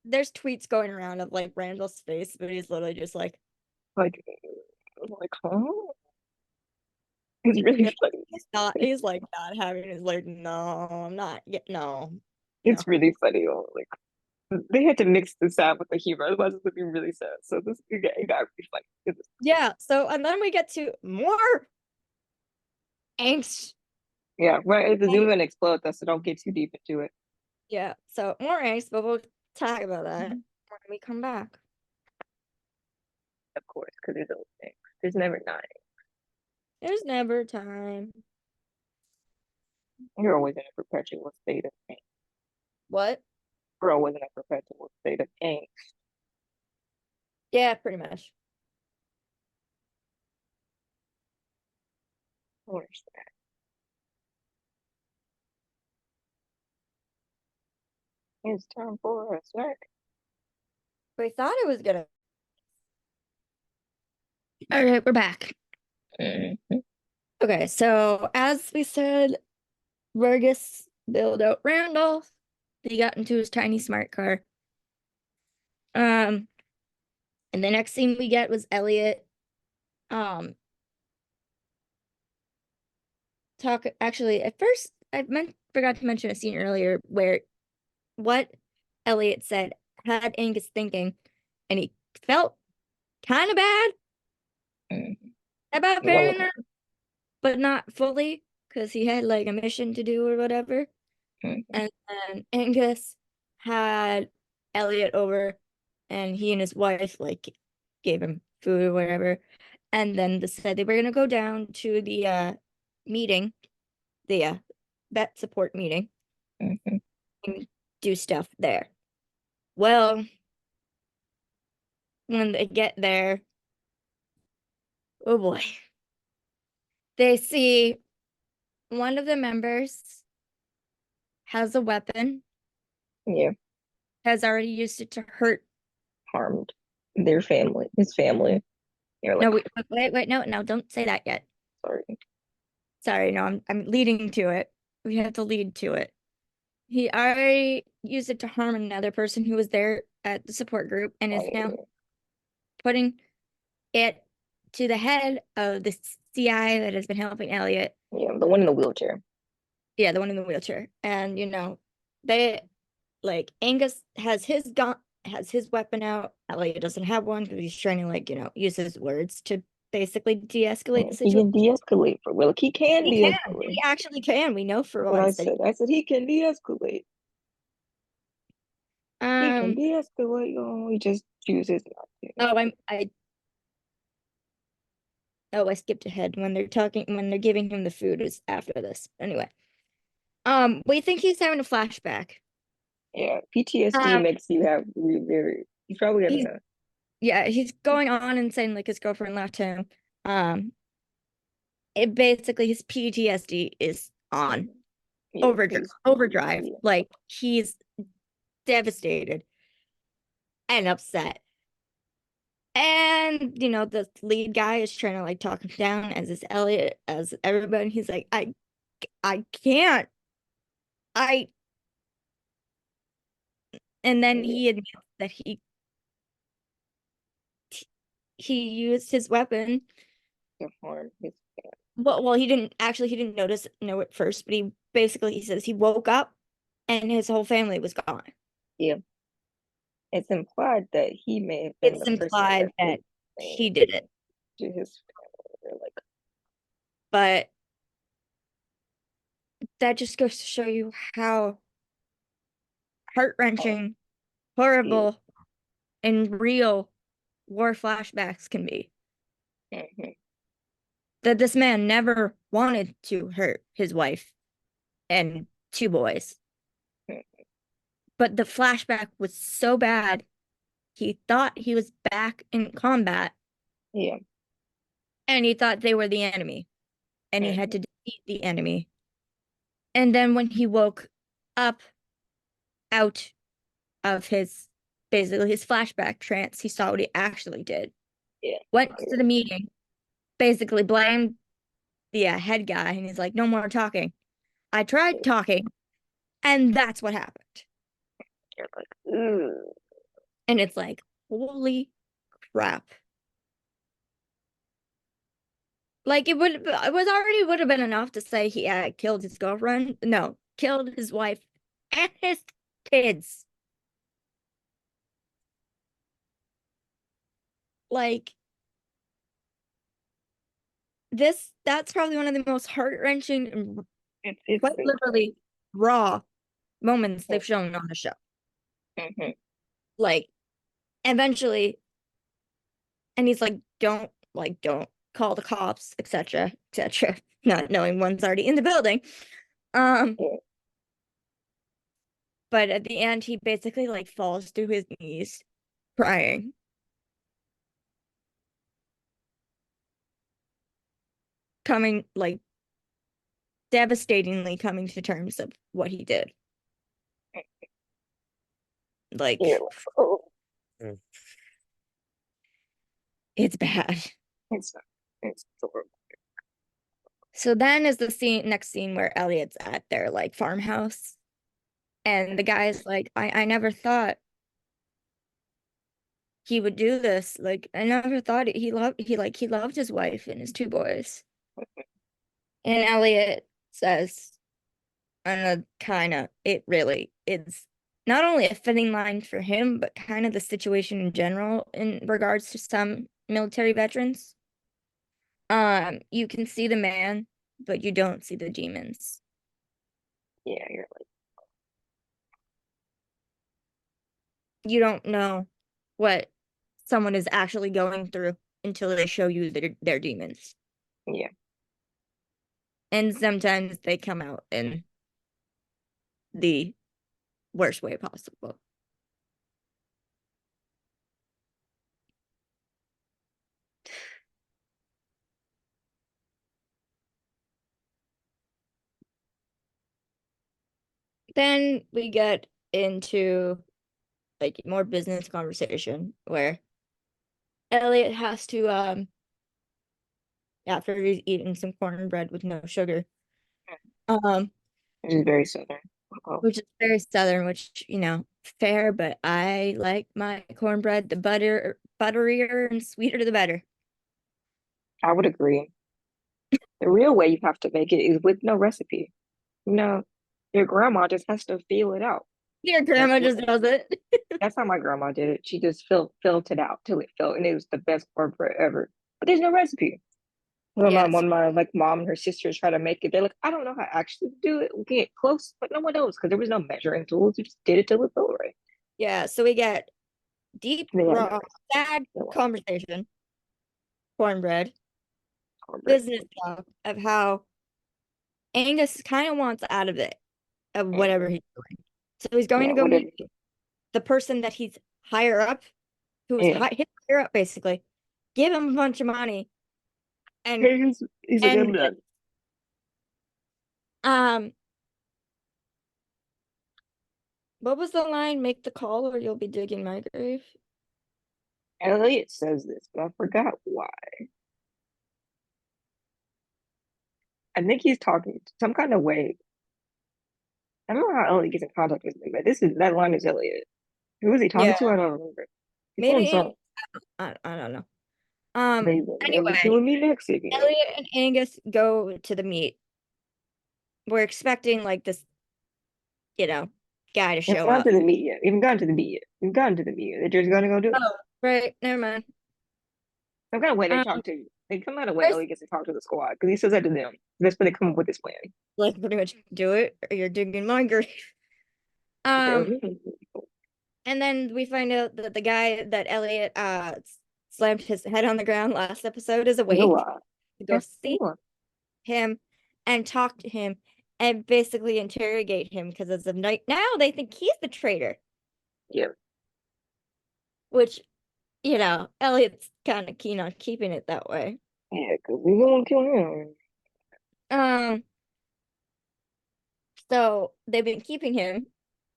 there's tweets going around of like Randall's face, but he's literally just Like, like, huh? It's really yeah, funny. he's like not having his like, no, I'm not, yeah, no, no. It's really funny. Like, they had to mix the sad with the humor, otherwise it would be really sad. So it got really funny. Yeah, so and then we get to more angst. Yeah, right. The zoom and explode though, so don't get too deep into it. Yeah, so more angst, but we'll talk about that when we come back. Of course, because there's those things. There's never nine. There's never time. You're always in a perpetual state of pain. What? We're always in a perpetual state of pain. Yeah, pretty much. I understand. It's time for a snack. We thought it was gonna. All right, we're back. Mhm. Okay, so as we said, Vargas bailed out Randolph. He got into his tiny smart car. Um, and the next scene we get was Elliot. Um, talk actually at first forgot to mention a scene earlier where what Elliot said had Angus thinking, and he felt kind of bad Mhm. about Well, burying her, but not fully because he had like a mission to do or whatever. mhm. And then Angus had Elliot over, and he and his wife like gave him food or whatever. And then they said they were gonna go down to the meeting, the vet support meeting, Mhm. and do stuff there. Well, when they get there, oh boy, they see one of the members has a weapon, Yeah, has already used it to hurt. harmed their family, his family. You're No, like, wait, no, no, don't say that yet. sorry. Sorry, no, I'm leading to it. We have to lead to it. He already used it to harm another person who was there at the support group and Oh is now yeah, putting it to the head of the CI that has been helping Elliot. yeah, the one in the wheelchair. Yeah, the one in the wheelchair. And they like Angus has his gun, has his weapon out. Elliot doesn't have one because he's trying to use his words to basically de-escalate the He situation. can de-escalate for real. Like, he can He can. de-escalate. He actually can. We know for What I once that said. I said he can de-escalate. He can um de-escalate. Oh, he just chooses not to. oh I skipped ahead when they're giving him the food is after this. Anyway. We think he's having a flashback. Yeah, PTSD Um, makes you have very. He's probably having he's a. yeah, he's going on and saying like his girlfriend left him. Um, it basically his PTSD is on Yeah, he's. overdrive. Yeah, Like he's devastated and upset. And the lead guy is trying to like talk him down as is Elliot, as everybody. He's like, I can't. I and then yeah. he admits that he used his weapon. To harm his. Well, he didn't know at first, but he says he woke up and his whole family was gone. Yeah, it's implied that he may have been It's the person implied that that did the thing he did it, to his family. They're like, but that just goes to show you how oh, heart-wrenching, yeah, horrible, and real war flashbacks can be. hmm That this man never wanted to hurt his wife and two boys, but the flashback was so bad, he thought he was back in combat yeah, and he thought they were the enemy and he had hmm to defeat the enemy. And then when he woke up out of his basically his flashback trance, he saw what he actually did. yeah, Went to the meeting, basically blamed the head guy, and he's like, "No more talking. I tried yeah. talking, and that's what happened." You're like, ooh, And it's like, holy crap! Like would have been enough to say he had killed his girlfriend. No, killed his wife and his kids. Like that's probably one of the most heart-wrenching and it's quite been literally raw moments tough. they've shown on the show. Hmm Like eventually, and he's like, don't call the cops, etc., etc., not knowing one's already in the building. Um, Yeah, but at the end, he basically like falls to his knees, crying, coming like devastatingly coming to terms of what he did. you're Like like, oh, it's bad. it's not, it's horrible. So then is the next scene where Elliot's at their like farmhouse. And the guy's like, I never thought he would do this. Like, I never thought he loved his wife and his two boys. And Elliot says, and kind of, it really it's not only a fitting line for him, but kind of the situation in general in regards to some military veterans. You can see the man, but you don't see the demons. Yeah, you're like, You don't know what someone is actually going through until they show you their demons. yeah, And sometimes they come out in the worst way possible. Then we get into like more business conversation where Elliot has to after he's eating some cornbread with no sugar. Um, Which is very southern. Oh, which is very southern, which, fair, but I like my cornbread the butterier and sweeter the better. I would agree. The real way you have to make it is with no recipe. You know, your grandma just has to feel it out. Your That's grandma what just does it. that's how my grandma did it. She just felt it out till it felt, and it was the best cornbread ever. But there's no recipe. Yes. When my like mom and her sisters try to make it, they're like, I don't know how to actually do it. We get close, but no one knows because there was no measuring tools. We just did it till it felt right. Yeah, so we get deep, They had no raw, sad no conversation, cornbread, cornbread. business talk of how Angus kind of wants out of it, of whatever Mm, he's doing. So he's going yeah, to go whatever. meet the person that he's higher up, who's Yeah, his higher up basically, give him a bunch of money and he's like, I'm and done. um what was the line? Make the call or you'll be digging my grave. Elliot says this, but I forgot why. I think he's talking some kind of way. I don't know how Elliot gets in contact with me, but this is that line is Elliot. Who is he talking Yeah, to? I don't remember. He's on maybe some. I don't know. Maybe they'll be Anyway, killing me next again. Elliot and Angus go to the meet. We're expecting like this, you know, guy to Haven't show gone up. to the meet yet. We haven't gone to the meet yet. We've gone to the meet yet. They're just gonna go do it. Oh, right, never mind. Some kind of way they Um, talk to. They come out of way first, Elliot gets to talk to the squad because he says that to them. That's when they come up with this plan. like pretty much do it or you're digging my grave. Um, Okay. and then we find out that the guy that Elliot slammed his head on the ground last episode is He's a awake lot. to go Yeah, he's see a lot. him and talk to him and basically interrogate him because as of night now they think he's the traitor, Yeah, which, Elliot's kind of keen on keeping it that way. yeah, because we gonna kill him. Um, so they've been keeping him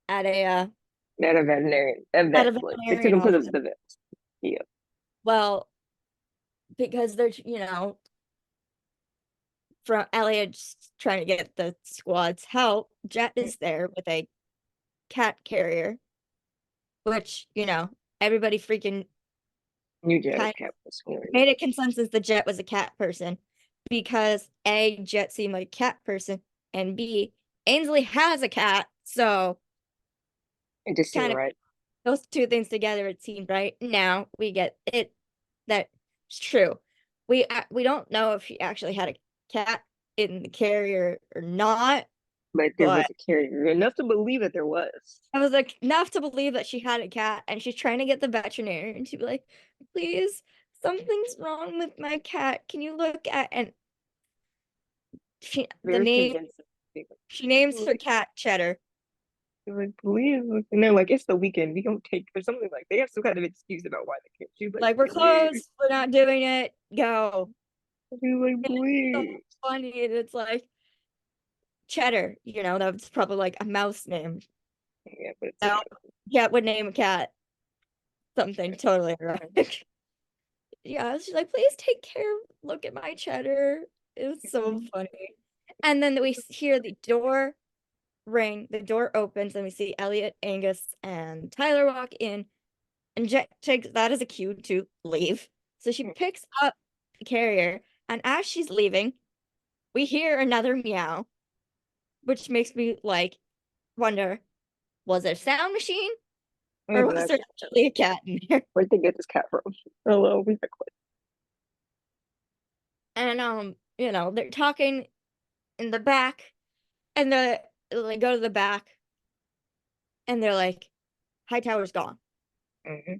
at That a veterinarian, a a vet. Like they took veterinarian him to office. the vet. Yeah, Well, because they're, from Elliot's trying to get the squad's help, Jet is there with a cat carrier, which, everybody freaking New Jet is kind Captain of Sweeney. made a consensus that Jet was a cat person because A, Jet seemed like a cat person, and B, Ainsley has a cat. So It just seemed kind of right. those two things together, it seemed right. Now we get it. That's true. We don't know if she actually had a cat in the carrier or not, But there but was a carrier enough to believe that there was. I was like enough to believe that she had a cat and she's trying to get the veterinarian to be like, please, something's wrong with my cat. Can you look at and the Very name convincing. she names her Like, cat Cheddar. like, please. And they're like, it's the weekend. We don't take or something like they have some kind of excuse about why they can't. She's like, Like, we're please. closed, we're not doing it. Go. She's like, And it's so please. funny. And it's like Cheddar, that's probably like a mouse name. Yeah, but it's a No, cat. cat would name a cat something totally ironic. Yeah, she's like, please take care. Look at my Cheddar. It was so funny. And then we hear the door ring, the door opens, and we see Elliot, Angus, and Tyler walk in. And Jet takes that as a cue to leave. So she picks up the carrier, and as she's leaving, we hear another meow, which makes me like wonder, was it a sound machine or was there Exactly. actually a cat in there? Where'd they get this cat from? Hello, we got And they're talking in the back, and they go to the back, and they're like, Hightower's gone. hmm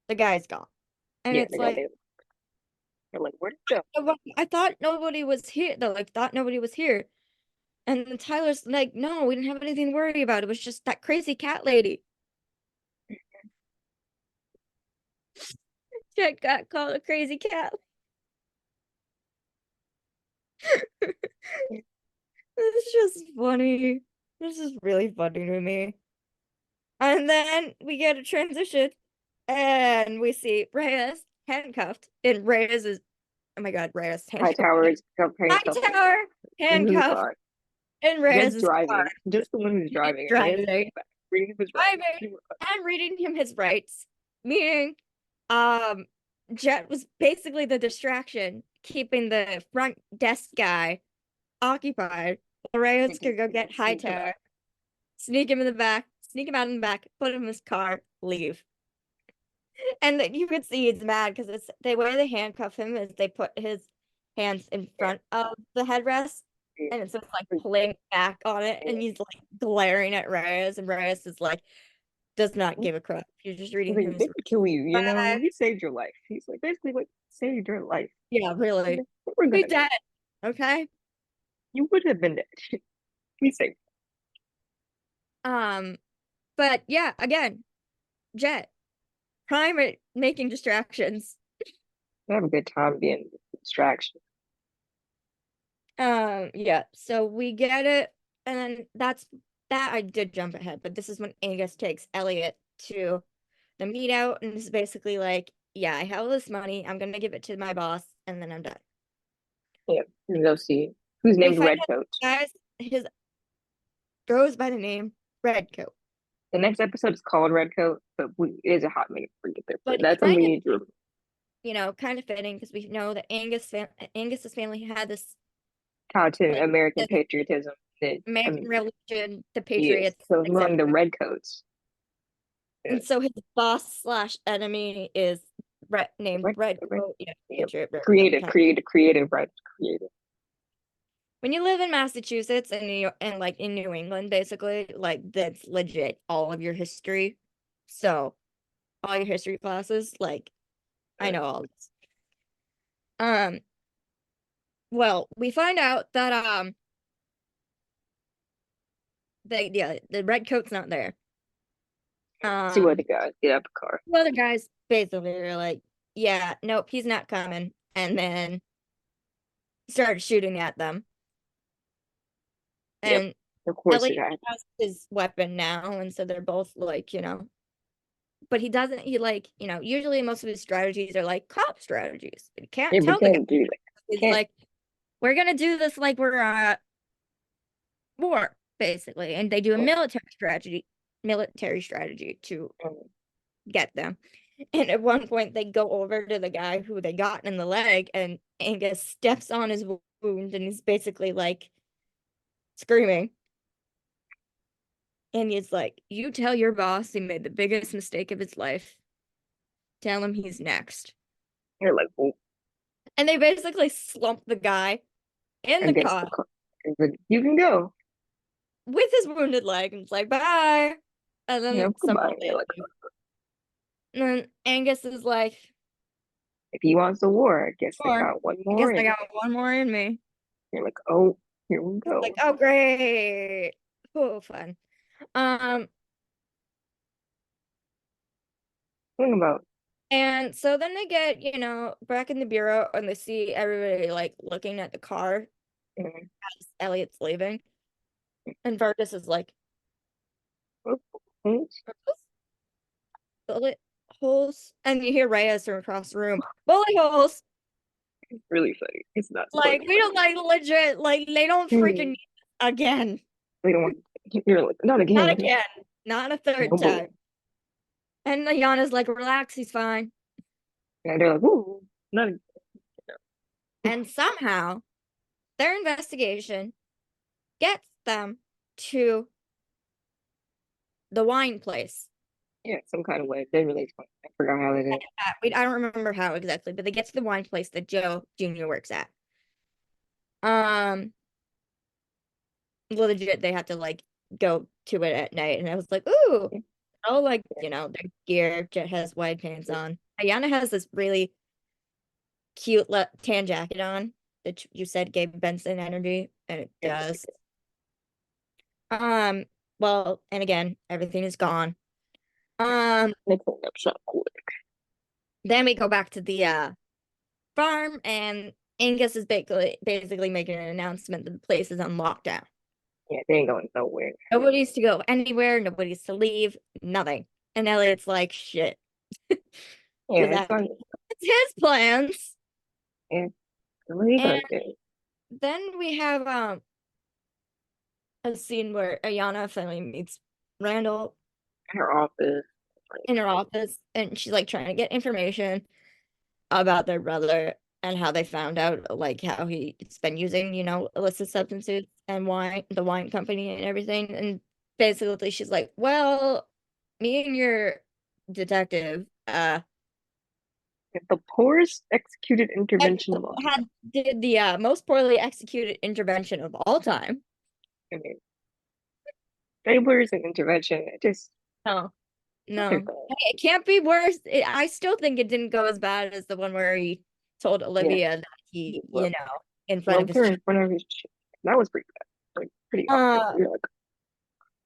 The guy's gone. And Yeah, it's they got like, it. They're like, where'd it go? I thought nobody was here. They like thought nobody was here. And then Tyler's like, no, we didn't have anything to worry about. It was just that crazy cat lady. Jet got called a crazy cat. It's just funny. This is really funny to me. And then we get a transition and we see Reyes handcuffed in Reyes's, oh my God, Reyes handcuffed. Hightower is handcuffed Hightower in his handcuffed car. in Just Reyes's car. driving. Just the one who's He's driving. And Reyes driving, reading his rights. driving, and reading him his rights, meaning um Jet was basically the distraction, keeping the front desk guy occupied. Reyes could go get Sneak him out. Hightower, sneak him in the back, sneak him out in the back, put him in his car, leave. And you could see he's mad because it's the way they handcuff him is they put his hands in Yeah, front of the headrest yeah, and it's just like pulling back on it yeah. and he's like glaring at Reyes and Reyes is like does not give a crap. You're just He's reading like, him they his could kill you, you know? bye. He saved your life. He's like, basically, like, saved your life. Yeah, really. We're Be gonna go. dead. Okay. You would have been dead. We saved Um, but yeah, again, Jet, prime at making distractions. you. Have a good time being a distraction. Yeah, so we get it, and then that's that I did jump ahead, but this is when Angus takes Elliot to the meet out, and it's basically like, yeah, I have all this money, I'm gonna give it to my boss, and then I'm done. Yeah, and go see who's We named find Redcoat. out guys his goes by the name Redcoat, The next episode is called Redcoat, but it is a hot minute before we get there. But but it that's something kind we of need to remember. kind of fitting because we know that Angus's family had this Tied to like American this patriotism. That, American religion, the yes. Patriots, So among the etc. Redcoats, yeah, And so his boss slash enemy is named Red, Red, Redcoat. Yeah, yeah, Patriot. creative, creative, right? Creative. When you live in Massachusetts and like in New England, basically, like that's legit all of your history. So all your history classes, like I know all this. Um, well, we find out that the Redcoat's not there. Two other Um, guys get out the car. the other guys basically are like, yeah, nope, he's not coming, and then start shooting at them. Yep. And Of course Elliot it had. has his weapon now, and so they're both like, but he doesn't, he like, usually most of his strategies are like cop strategies. But he can't Yeah, we tell the guy. can't do that. He's Can't. like, we're gonna do this like we're war, basically. And they do a military strategy to get them. And at one point they go over to the guy who they got in the leg, and Angus steps on his wound and he's basically like screaming. And he's like, you tell your boss he made the biggest mistake of his life. Tell him he's next. You're like, oh, And they basically slump the guy in the against the car car. But you can go. with his wounded leg and it's like, bye. And You then know, somehow goodbye. they You're like, leave. And then Angus is like, if he wants the war, I guess I sure, got one I more guess I in me. got one more in me. You're like, oh, here we Like, go. oh great. Oh fun. Um, Think about and so then they get, back in the bureau and they see everybody like looking at the car mm, as Elliot's leaving. And Vargas is like, mm, bullet holes. And you hear Reyes from across the room, bullet holes. it's really funny. It's not Like, funny, we but don't like legit, like, they don't freaking mm, need it again. they don't want. You're like, not Not again. again. Not a third No time. bullet. And Ayana's like, relax, he's fine. And they're like, ooh, not again. And somehow their investigation gets them to the wine place. Yeah, some kind of way. They really explain. I forgot how they did. I don't remember how exactly, but they get to the wine place that Joe Jr. works at. Um, Legit, they have to like go to it at night, and I was like, ooh, oh, like their gear. Jet has wide pants on. Ayana has this really cute tan jacket on that you said gave Benson energy, and it Yeah, does. Um, well, and again, everything is gone. Um, they cleaned up shop quick. then we go back to the farm, and Angus is basically making an announcement that the place is on lockdown. Yeah, they ain't going nowhere. Nobody's to go anywhere, nobody's to leave, nothing. And Elliot's like, shit. Yeah, Because it's after on. his plans. And what are you And gonna do then we have a scene where Ayana finally meets Randall in her office? Like, in her office, and she's like trying to get information about their brother and how they found out like how he's been using, illicit substances and wine, the wine company and everything. And basically she's like, well, me and your detective the poorest executed ex- intervention of all time. had did the most poorly executed intervention of all time. I mean, staplers and intervention, it just No, they're no. bad. Hey, it can't be worse. I still think it didn't go as bad as the one where he told Yeah, Olivia that he, well, in front of loved his her in front of his chick. That was pretty bad, like pretty obvious. uh You're like,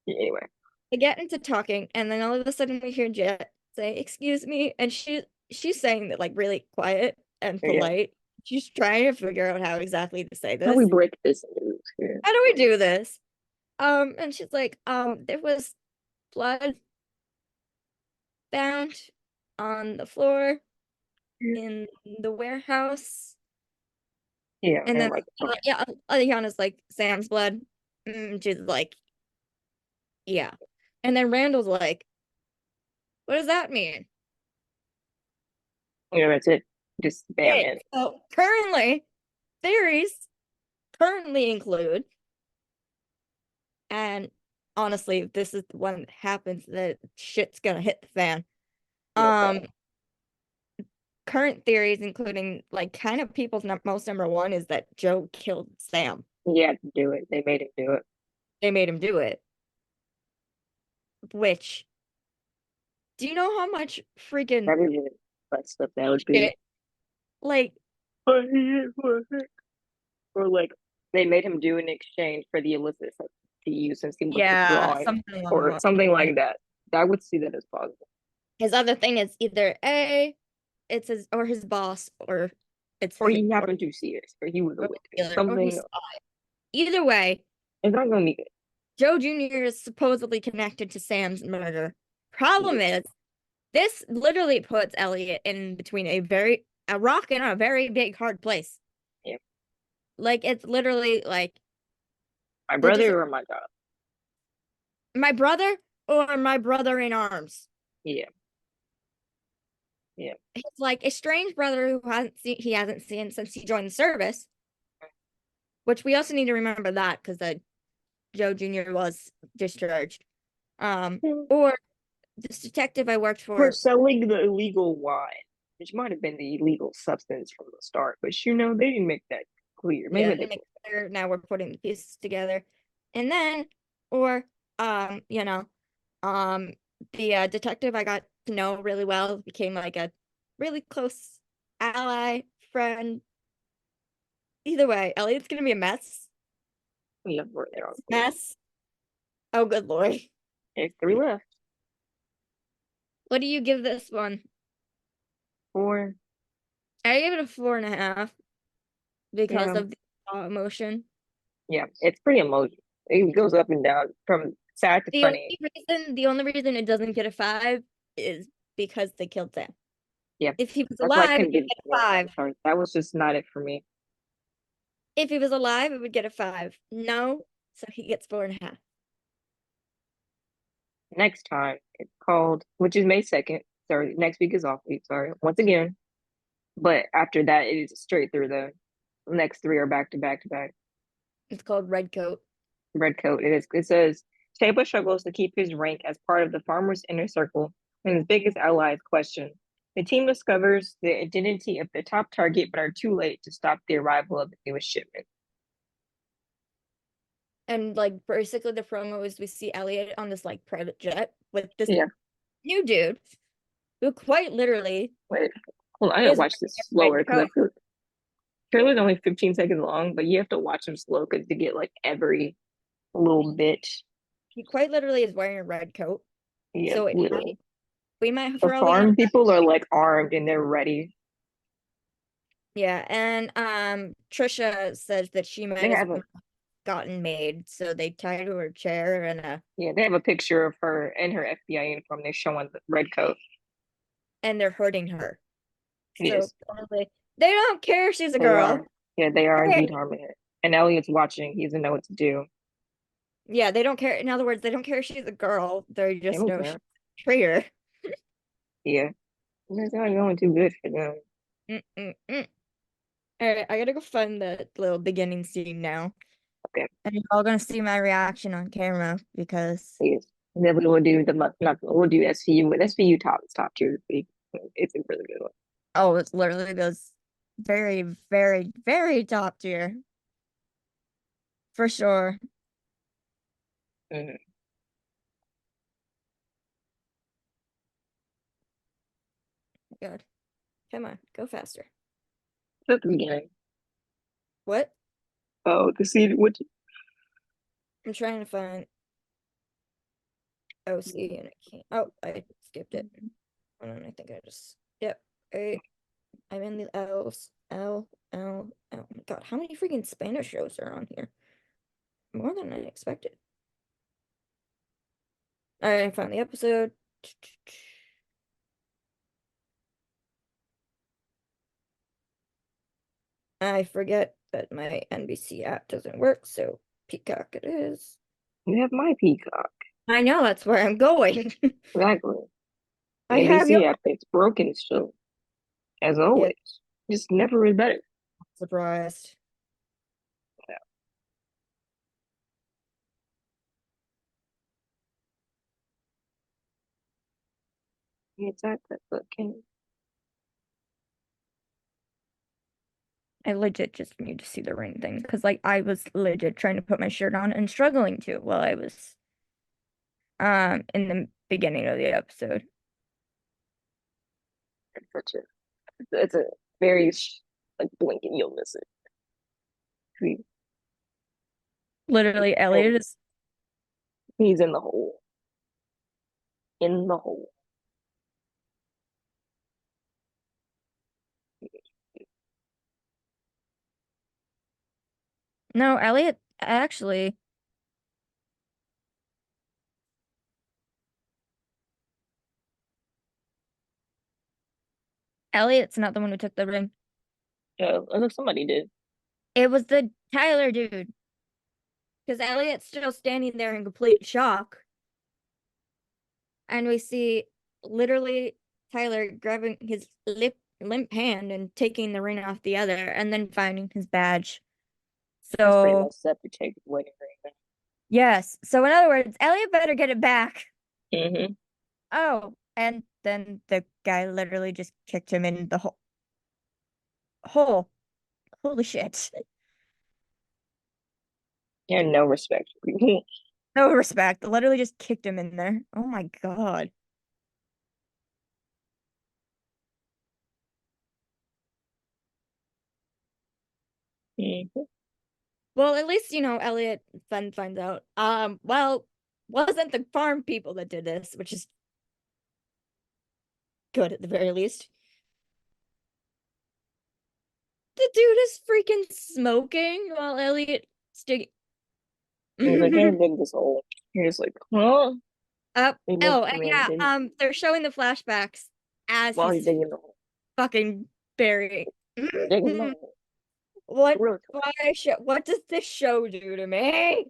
yeah, anyway, they get into talking, and then all of a sudden we hear Jet say, "Excuse me," and she's saying that like really quiet and yeah. polite. She's trying to figure out how exactly to say How we this. break this news here? How do we do this? And she's like, there was blood found on the floor in the warehouse, Yeah, and and then like, yeah, Ayana's like, Sam's blood. She's like, yeah, and then Randall's like, what does that mean? that's it. Just bam It in. so currently theories currently include, and honestly, if this is the one that happens, that shit's gonna hit the fan. Real bad. Um, Current theories, including like kind of people's most number one, is that Joe killed Sam. He had to do it. They made him do it. They made him do it. Which, do you know how much freaking Rather than that stuff that would be. shit? Like, But he is worth it. Or like they made him do in exchange for the illicit substance to use since he was yeah, withdrawing something along or those something lines. like that. I would see that as positive. His other thing is either A, it's his or his boss, or it's Or his, he happened to see it, or he was a or the witness. dealer, or Something he's either way. it's not gonna be good. Joe Jr. is supposedly connected to Sam's murder. Problem Yes. is, this literally puts Elliot in between a rock and a very big hard place. Yeah. Like it's literally like My they just brother or my dog. my brother or my brother in arms. Yeah. Yeah. He's like a strange brother who he hasn't seen since he joined the service. Which we also need to remember that because Joe Jr. was discharged. Yeah. Or this detective I worked For for. selling the illegal wine, which might have been the illegal substance from the start, but they didn't make that clear. Yeah, Maybe they they make it clear. Now we're putting the pieces together. And then, or, um, you know, um, the detective I got to know really well became like a really close ally, friend. Either way, Elliot's gonna be a mess. yeah, they're all clear. Mess. Oh, good Lord. It's three left. What do you give this one? Four. I gave it a 4.5 because Yeah. of the emotion. Yeah. It's pretty emotional. It goes up and down from sad to funny. The only reason it doesn't get a 5 is because they killed Sam. Yeah. If he was That's why I alive, couldn't it'd give get a more. I'm 5. sorry. That was just not it for me. If he was alive, it would get a 5. No, so he gets 4.5. Next time, it's called, which is May 2nd. Sorry, next week is off week. Sorry, once again. But after that, it is straight through the next three are back to back to back. It's called Red Coat. Red coat. It says Sheba struggles to keep his rank as part of the farmer's inner circle when his biggest ally is questioned. The team discovers the identity of the top target, but are too late to stop the arrival of the newest shipment. And like basically the promo is we see Elliot on this like private jet with this Yeah. new dude who quite literally Wait, hold on. I gotta is watch this wearing slower a red because I coat. feel trailer's only 15 seconds long, but you have to watch them slow because to get like every little bit. He quite literally is wearing a red coat. Yeah, So literally. we might The for all we know. farm people are like armed and they're ready. Yeah, and Trisha says that she They might have have a gotten made, so they tie her to her chair Yeah, they have a picture of her in her FBI uniform. They're showing the red coat. and they're hurting her. It So is. probably they don't care if she's a They girl. are. Yeah, they are indeed Hey. harming it. And Elliot's watching. He doesn't know what to do. Yeah, they don't care. In other words, they don't care if she's a girl. They They just don't know she's care. a traitor. Yeah. It's not going too good for them. Mm-mm-mm. All right, I gotta go find that little beginning scene now. Okay. And you're all gonna see my reaction on camera because Yes. And then we will do not we'll do SVU. But SVU top tier this week. It's a really good one. oh, it's literally those very, very, very top tier for sure. Mm-hmm. God, come on, go faster. At the beginning. What? Oh, the scene which I'm trying to find OC and I can't. Oh, I skipped it. Hold on, I think I just. Yep. Wait, I'm in the L's. L, L, L. Oh my God, how many freaking Spanish shows are on here? More than I expected. All right, I found the episode. I forget that my NBC app doesn't work, so Peacock it is. you have my peacock. I know that's where I'm going. Exactly. The I have your NBC app it's broken still, as yeah, always. Just never is better. surprised. Yeah, it's that but can I legit just need to see the ring thing because like I was legit trying to put my shirt on and struggling to while I was in the beginning of the episode. it's such a it's a very like blink and you'll miss it. He, Literally, and Elliot is he's in the hole. In the hole. no, Elliot actually Elliot's not the one who took the ring. Yeah, I think somebody did. It was the Tyler dude. Because Elliot's still standing there in complete shock. And we see literally Tyler grabbing his limp hand and taking the ring off the other and then finding his badge. That's pretty So, messed up to take wedding ring. yes. So, in other words, Elliot better get it back. Mm-hmm. Oh, and then the guy literally just kicked him in the hole. Holy shit. Yeah, no respect for people. No respect. Literally just kicked him in there. Oh my God. Mm-hmm. Well, at least, Elliot then finds out. Well, wasn't the farm people that did this, which is good at the very least. The dude is freaking smoking while Elliot stick He's like, up. can't dig this hole. You're just like, huh? He looks Oh, and at me and yeah, dig they're showing the flashbacks as while he's he's digging the hole. fucking burying. Digging the hole. What Really what does this show do to me?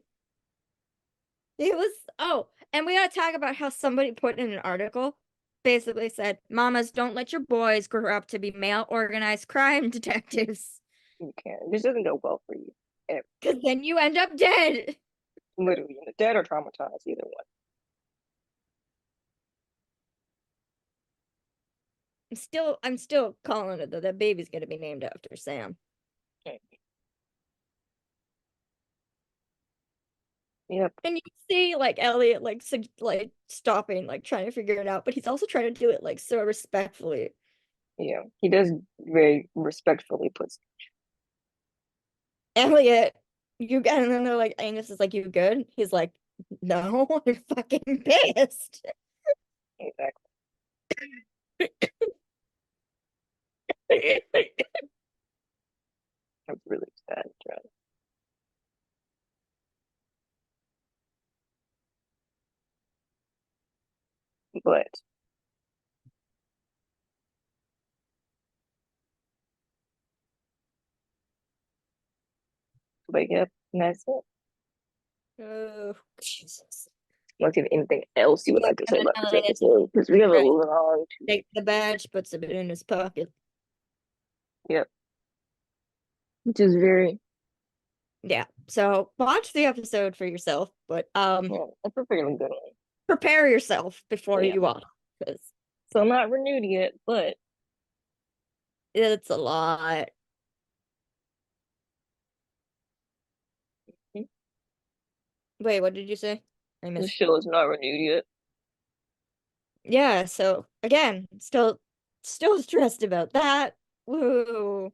It was and we gotta talk about how somebody put in an article basically said, Mamas, don't let your boys grow up to be male organized crime detectives. you can't. This doesn't go well for you. Ever. Because then you end up dead. Literally, either dead or traumatized, either one. I'm still calling it that that baby's gonna be named after Sam. Okay. Yep. And you see like Elliot like stopping, like trying to figure it out, but he's also trying to do it like so respectfully. Yeah. He does very respectfully puts Elliot, you got and then they're like Angus is like, you good? He's like, no, I'm fucking pissed. exactly. I was really sad. But But yep, and that's it. Oh, Jesus. Unless you have anything else you would Yep, like to and say then about the second Elliot, episode, because we have a right, long. takes the badge, puts it in his pocket. Yep, which is very Yeah. So watch the episode for yourself, but yeah, that's a fairly good one. prepare yourself before Yeah, you watch because so not renewed yet, but it's a lot. Wait, what did you say? I the missed. show is not renewed yet. Yeah, so again, still stressed about that. Woo.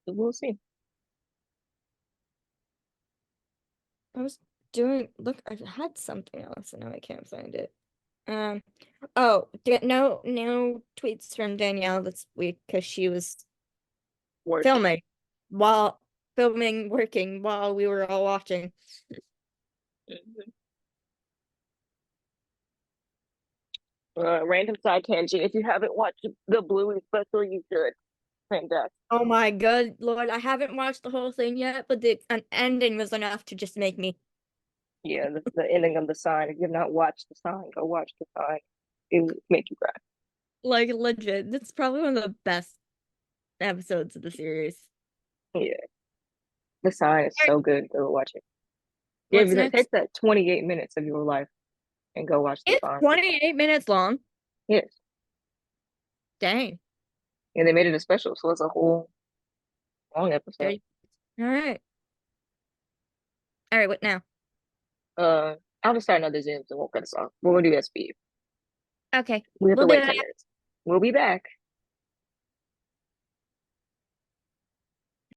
So we'll see. I was doing look, I had something else and now I can't find it. Um oh, no tweets from Danielle this week because she was Working. filming while working while we were all watching. Mhm. Random side tangent. If you haven't watched the Bluey special, you should. Fantastic. Oh my God, Lord, I haven't watched the whole thing yet, but the an ending was enough to just make me Yeah, the ending of the sign. If you have not watched the sign, go watch the sign. It will make you cry. like legit. That's probably one of the best episodes of the series. Yeah, the sign is All right, so good. Go watch it. Yeah, what's because next? take that 28 minutes of your life and go watch the It's sign. 28 minutes long. Yes. Dang. And they made it a special, so it's a whole long episode. 30. All right. All right, what now? I'll just start another Zooms and we'll cut us off. We'll do SB. Okay. We have We'll to do wait that. 10 minutes. We'll be back.